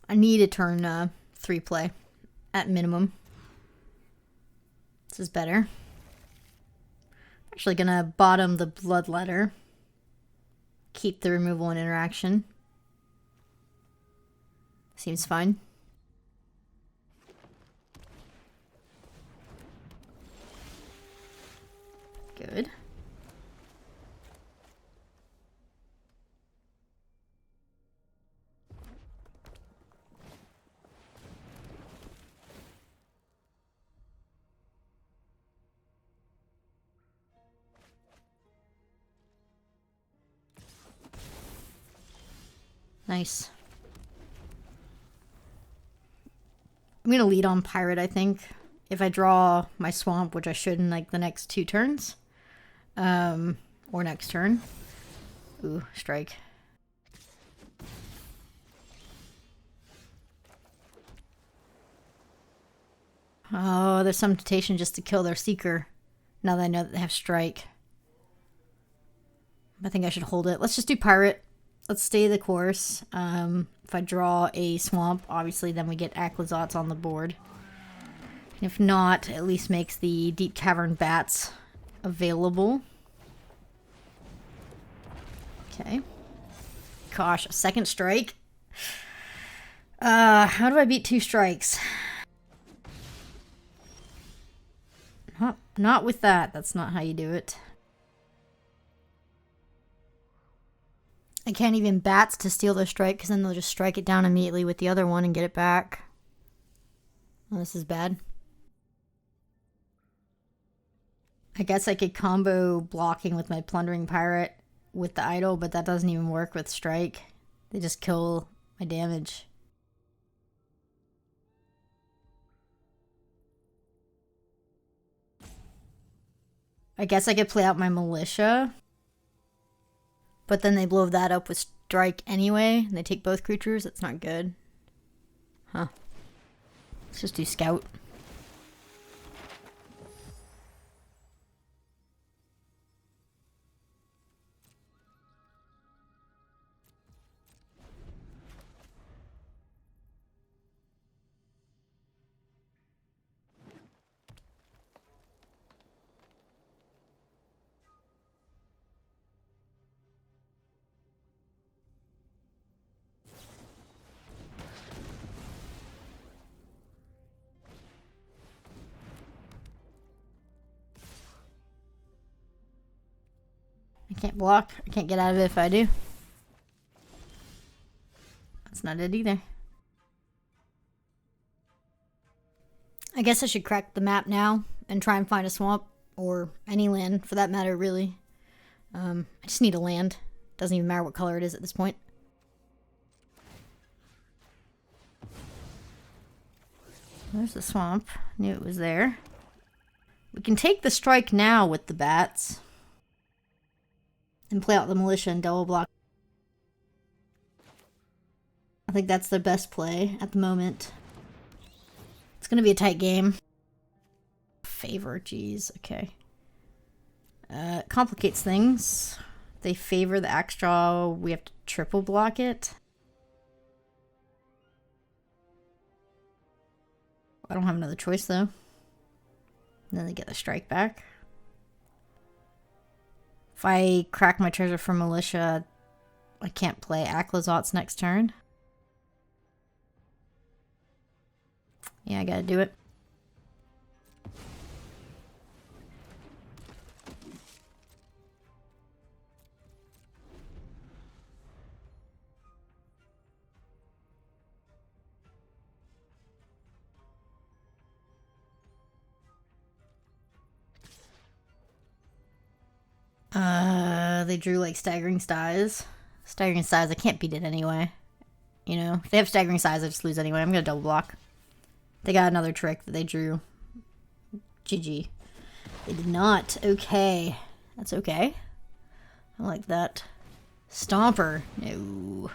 I need a turn 3 play at minimum. This is better. Actually gonna bottom the Bloodletter. Keep the removal and interaction. Seems fine. Good. Nice. I'm gonna lead on Pirate, I think. If I draw my Swamp, which I should in like the next 2 turns. Or next turn. Ooh, strike. Oh, there's some temptation just to kill their Seeker. Now that I know that they have strike. I think I should hold it. Let's just do Pirate. Let's stay the course. If I draw a Swamp, obviously then we get Aclazotz on the board. If not, at least makes the Deep Cavern Bats available. Okay. Gosh, a second strike? How do I beat 2 strikes? Not with that. That's not how you do it. I can't even Bats to steal their strike because then they'll just strike it down immediately with the other one and get it back. Oh, this is bad. I guess I could combo blocking with my Plundering Pirate with the Idol, but that doesn't even work with strike. They just kill my damage. I guess I could play out my Militia. But then they blow that up with strike anyway. And they take both creatures. That's not good. Huh. Let's just do Scout. Can't block. I can't get out of it if I do. That's not it either. I guess I should crack the map now and try and find a swamp. Or any land, for that matter, really. I just need a land. Doesn't even matter what color it is at this point. There's the swamp. Knew it was there. We can take the strike now with the bats. And play out the militia and double block. I think that's the best play at the moment. It's going to be a tight game. Favor, geez, okay. Complicates things. They favor the axe draw. We have to triple block it. I don't have another choice though. And then they get the strike back. If I crack my treasure for militia, I can't play Aclazotz next turn. Yeah, I gotta do it. They drew like staggering size. Staggering size, I can't beat it anyway. You know, if they have staggering size, I just lose anyway. I'm gonna double block. They got another trick that they drew. GG. They did not. Okay. That's okay. I like that. Stomper. No.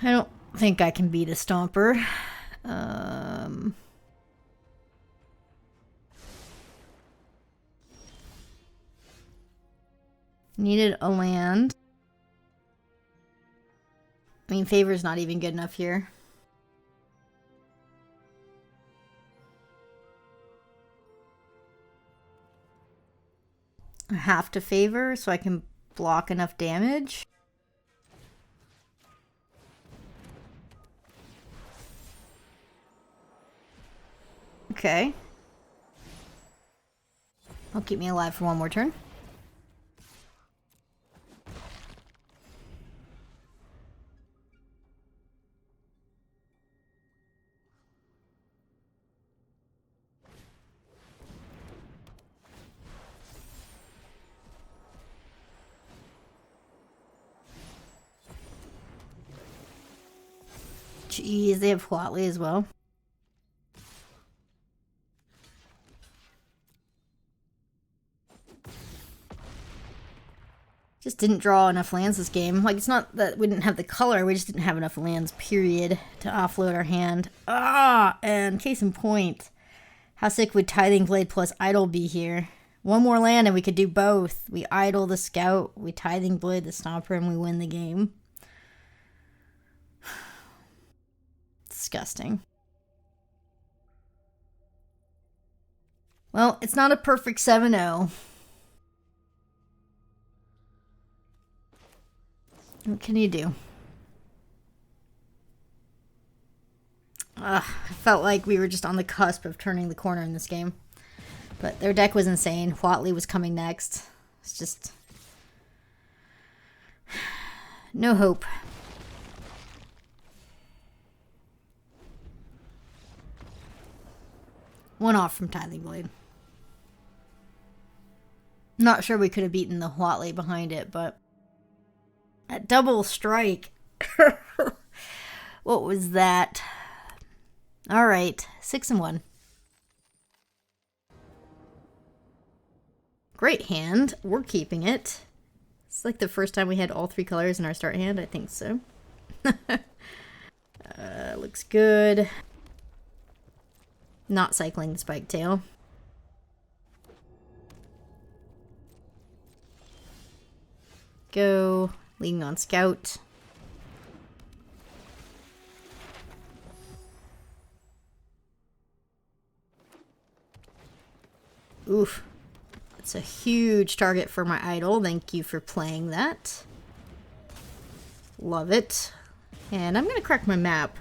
I don't think I can beat a Stomper. Needed a land. I mean, favor's not even good enough here. I have to favor so I can block enough damage. Okay. I'll keep me alive for one more turn. Jeez, they have Huatley as well. Just didn't draw enough lands this game. Like, it's not that we didn't have the color, we just didn't have enough lands, period, to offload our hand. Ah, and case in point, how sick would Tithing Blade plus Idol be here? One more land and we could do both. We idle the Scout, we Tithing Blade the Stomper, and we win the game. Disgusting. Well, it's not a perfect 7-0. What can you do? I felt like we were just on the cusp of turning the corner in this game. But their deck was insane. Huatley was coming next. It's just... no hope. One off from Tithing Blade. Not sure we could have beaten the Huatley behind it, but... a double strike. What was that? Alright, 6-1. Great hand. We're keeping it. It's like the first time we had all three colors in our start hand. I think so. Looks good. Not cycling the Spike Tail. Go. Leading on Scout. Oof. That's a huge target for my idol. Thank you for playing that. Love it. And I'm going to crack my map.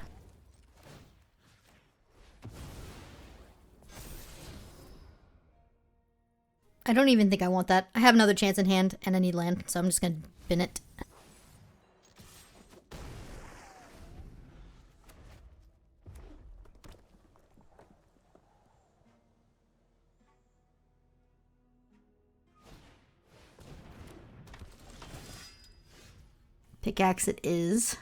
I don't even think I want that. I have another chance in hand, and I need land, so I'm just gonna bin it. Pickaxe it is.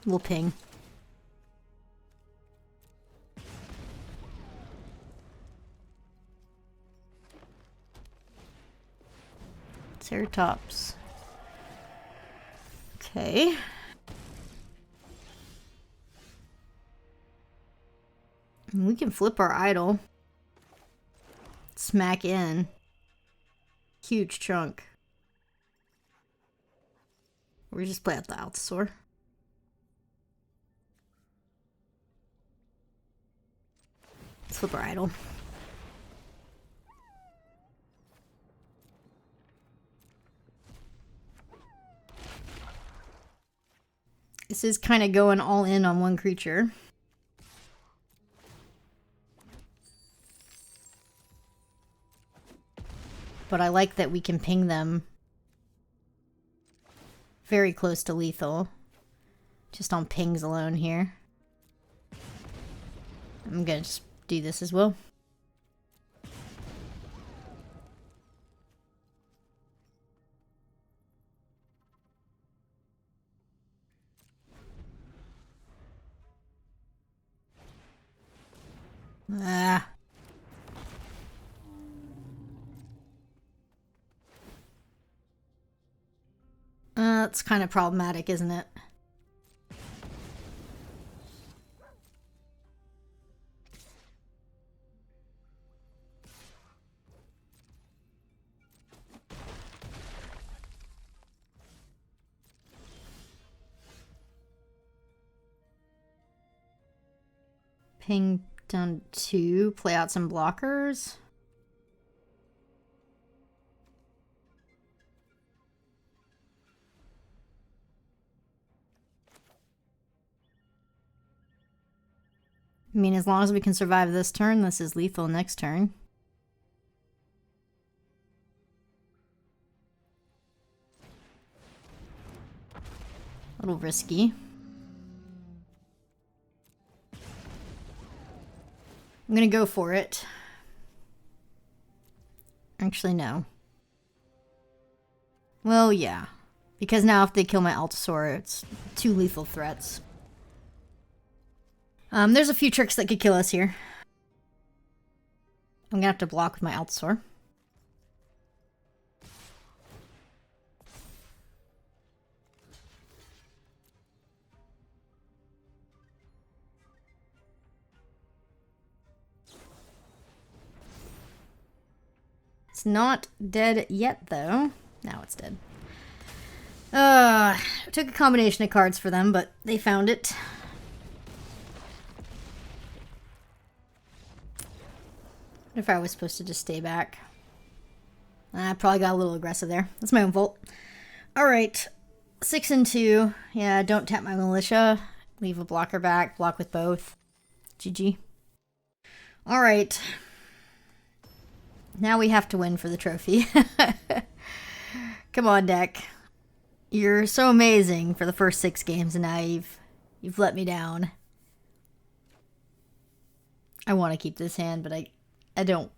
We'll ping. Ceratops. Okay. We can flip our idol. Smack in. Huge chunk. Or we just play out the Allosaur. Let's flip our idol. This is kind of going all in on one creature. But I like that we can ping them very close to lethal. Just on pings alone here. I'm gonna just do this as well. Ah. That's kind of problematic, isn't it? Ping down 2, play out some blockers. I mean, as long as we can survive this turn, this is lethal next turn. A little risky. I'm gonna go for it. Actually, no. Well, yeah. Because now if they kill my Allosaur, it's 2 lethal threats. There's a few tricks that could kill us here. I'm gonna have to block with my Allosaur. It's not dead yet, though. Now it's dead. Took a combination of cards for them, but they found it. What if I was supposed to just stay back? I probably got a little aggressive there. That's my own fault. Alright. 6 and 2. Yeah, don't tap my militia. Leave a blocker back. Block with both. GG. Alright. Now we have to win for the trophy. Come on, deck. You're so amazing for the first 6 games, and now you've let me down. I want to keep this hand, but I don't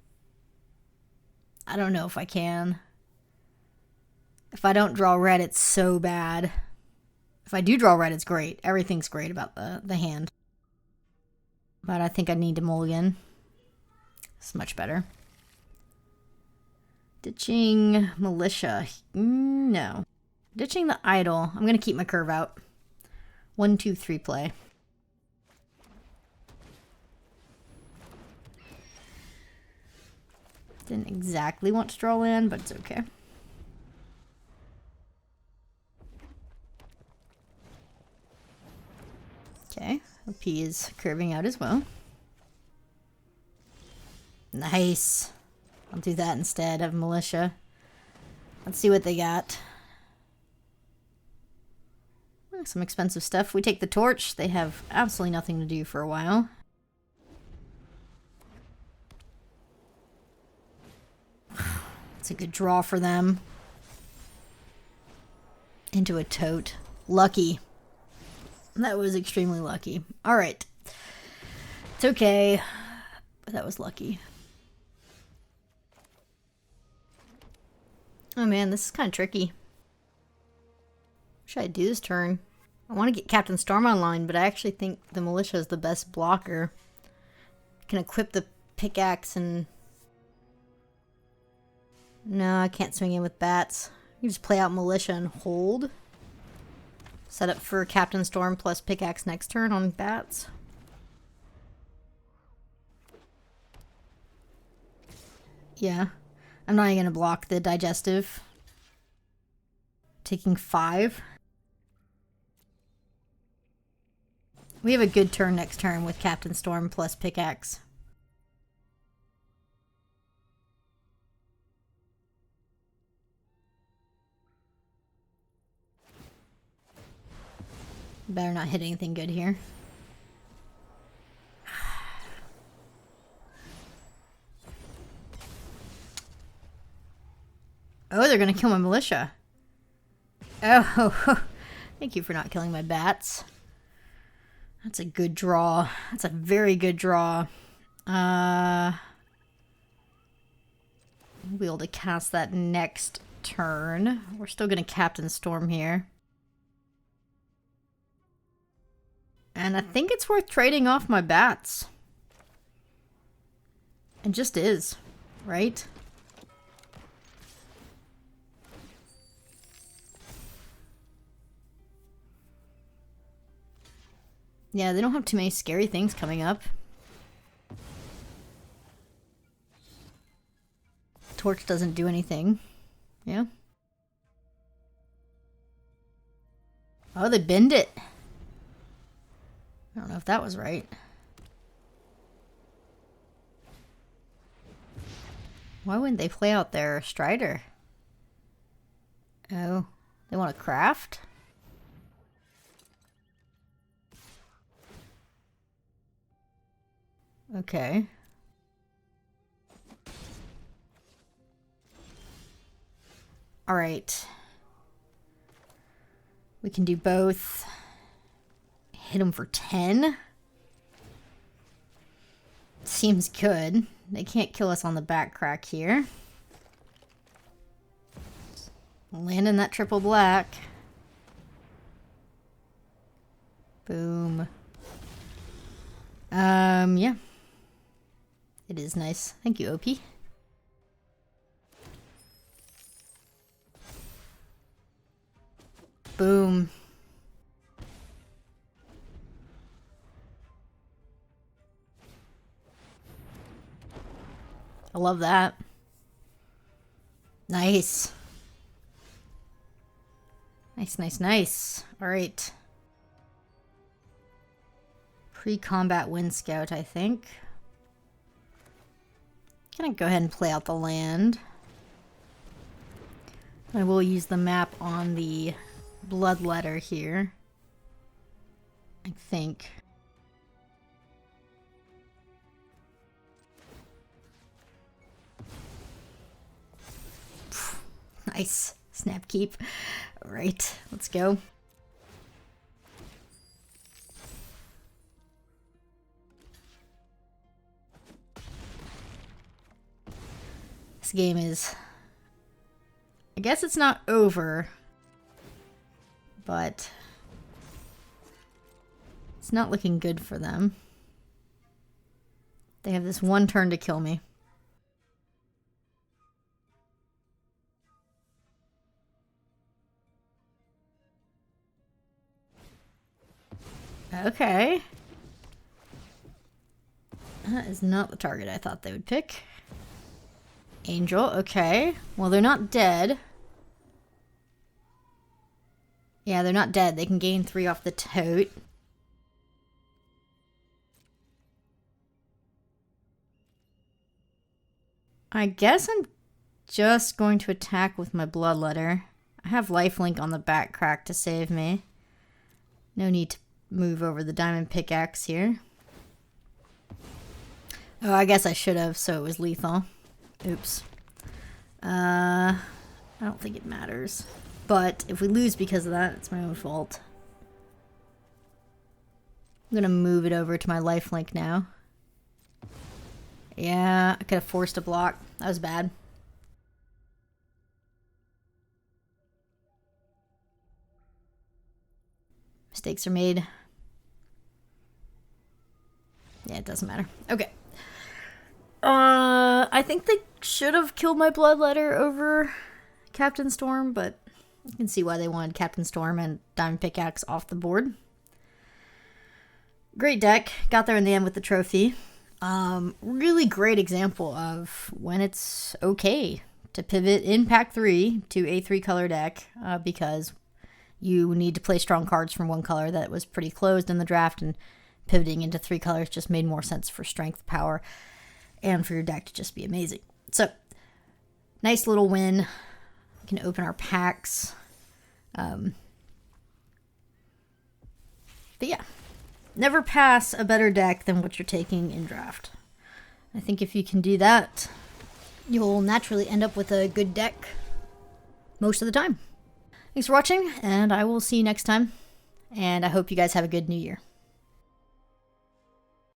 know if I can. If I don't draw red, it's so bad. If I do draw red, it's great. Everything's great about the hand. But I think I need to mulligan. It's much better. Ditching militia. No. Ditching the idol. I'm going to keep my curve out. 1, 2, 3 play. Didn't exactly want to draw land, but it's okay. Okay. OP is curving out as well. Nice. I'll do that instead of militia. Let's see what they got. Some expensive stuff. We take the torch. They have absolutely nothing to do for a while. It's a good draw for them. Into a tote. Lucky. That was extremely lucky. Alright. It's okay. But that was lucky. Oh man, this is kind of tricky. What should I do this turn? I want to get Captain Storm online, but I actually think the militia is the best blocker. I can equip the pickaxe and... No, I can't swing in with bats. You just play out militia and hold. Set up for Captain Storm plus pickaxe next turn on bats. Yeah. I'm not even going to block the digestive. Taking 5. We have a good turn next turn with Captain Storm plus pickaxe. Better not hit anything good here. Oh, they're gonna kill my militia. Oh, thank you for not killing my bats. That's a good draw. That's a very good draw. We'll be able to cast that next turn. We're still gonna Captain Storm here. And I think it's worth trading off my bats. It just is, right? Yeah, they don't have too many scary things coming up. Torch doesn't do anything. Yeah. Oh, they bend it. I don't know if that was right. Why wouldn't they play out their Strider? Oh, they want to craft? Okay. Alright. We can do both. Hit them for 10. Seems good. They can't kill us on the back crack here. Land in that triple black. Boom. Yeah. It is nice. Thank you, OP. Boom. I love that. Nice. Nice, nice, nice. Alright. Pre-combat wind scout, I think. Gonna go ahead and play out the land. I will use the map on the Bloodletter here. I think. Nice. Snap keep. Alright, let's go. This game is... I guess it's not over, but it's not looking good for them. They have this one turn to kill me. Okay. That is not the target I thought they would pick. Angel, okay. Well, they're not dead. Yeah, they're not dead. They can gain 3 off the tote. I guess I'm just going to attack with my Bloodletter. I have lifelink on the back crack to save me. No need to move over the diamond pickaxe here. Oh, I guess I should have, so it was lethal. Oops. I don't think it matters. But if we lose because of that, it's my own fault. I'm gonna move it over to my lifelink now. Yeah, I could have forced a block. That was bad. Mistakes are made. Yeah, it doesn't matter. Okay. I think they should have killed my Bloodletter over Captain Storm, but you can see why they wanted Captain Storm and Diamond Pickaxe off the board. Great deck. Got there in the end with the trophy. Really great example of when it's okay to pivot in pack 3 to a 3-color deck because you need to play strong cards from one color that was pretty closed in the draft, and pivoting into 3 colors just made more sense for strength, power, and for your deck to just be amazing. So, nice little win. We can open our packs. But yeah, never pass a better deck than what you're taking in draft. I think if you can do that, you'll naturally end up with a good deck most of the time. Thanks for watching, and I will see you next time. And I hope you guys have a good new year.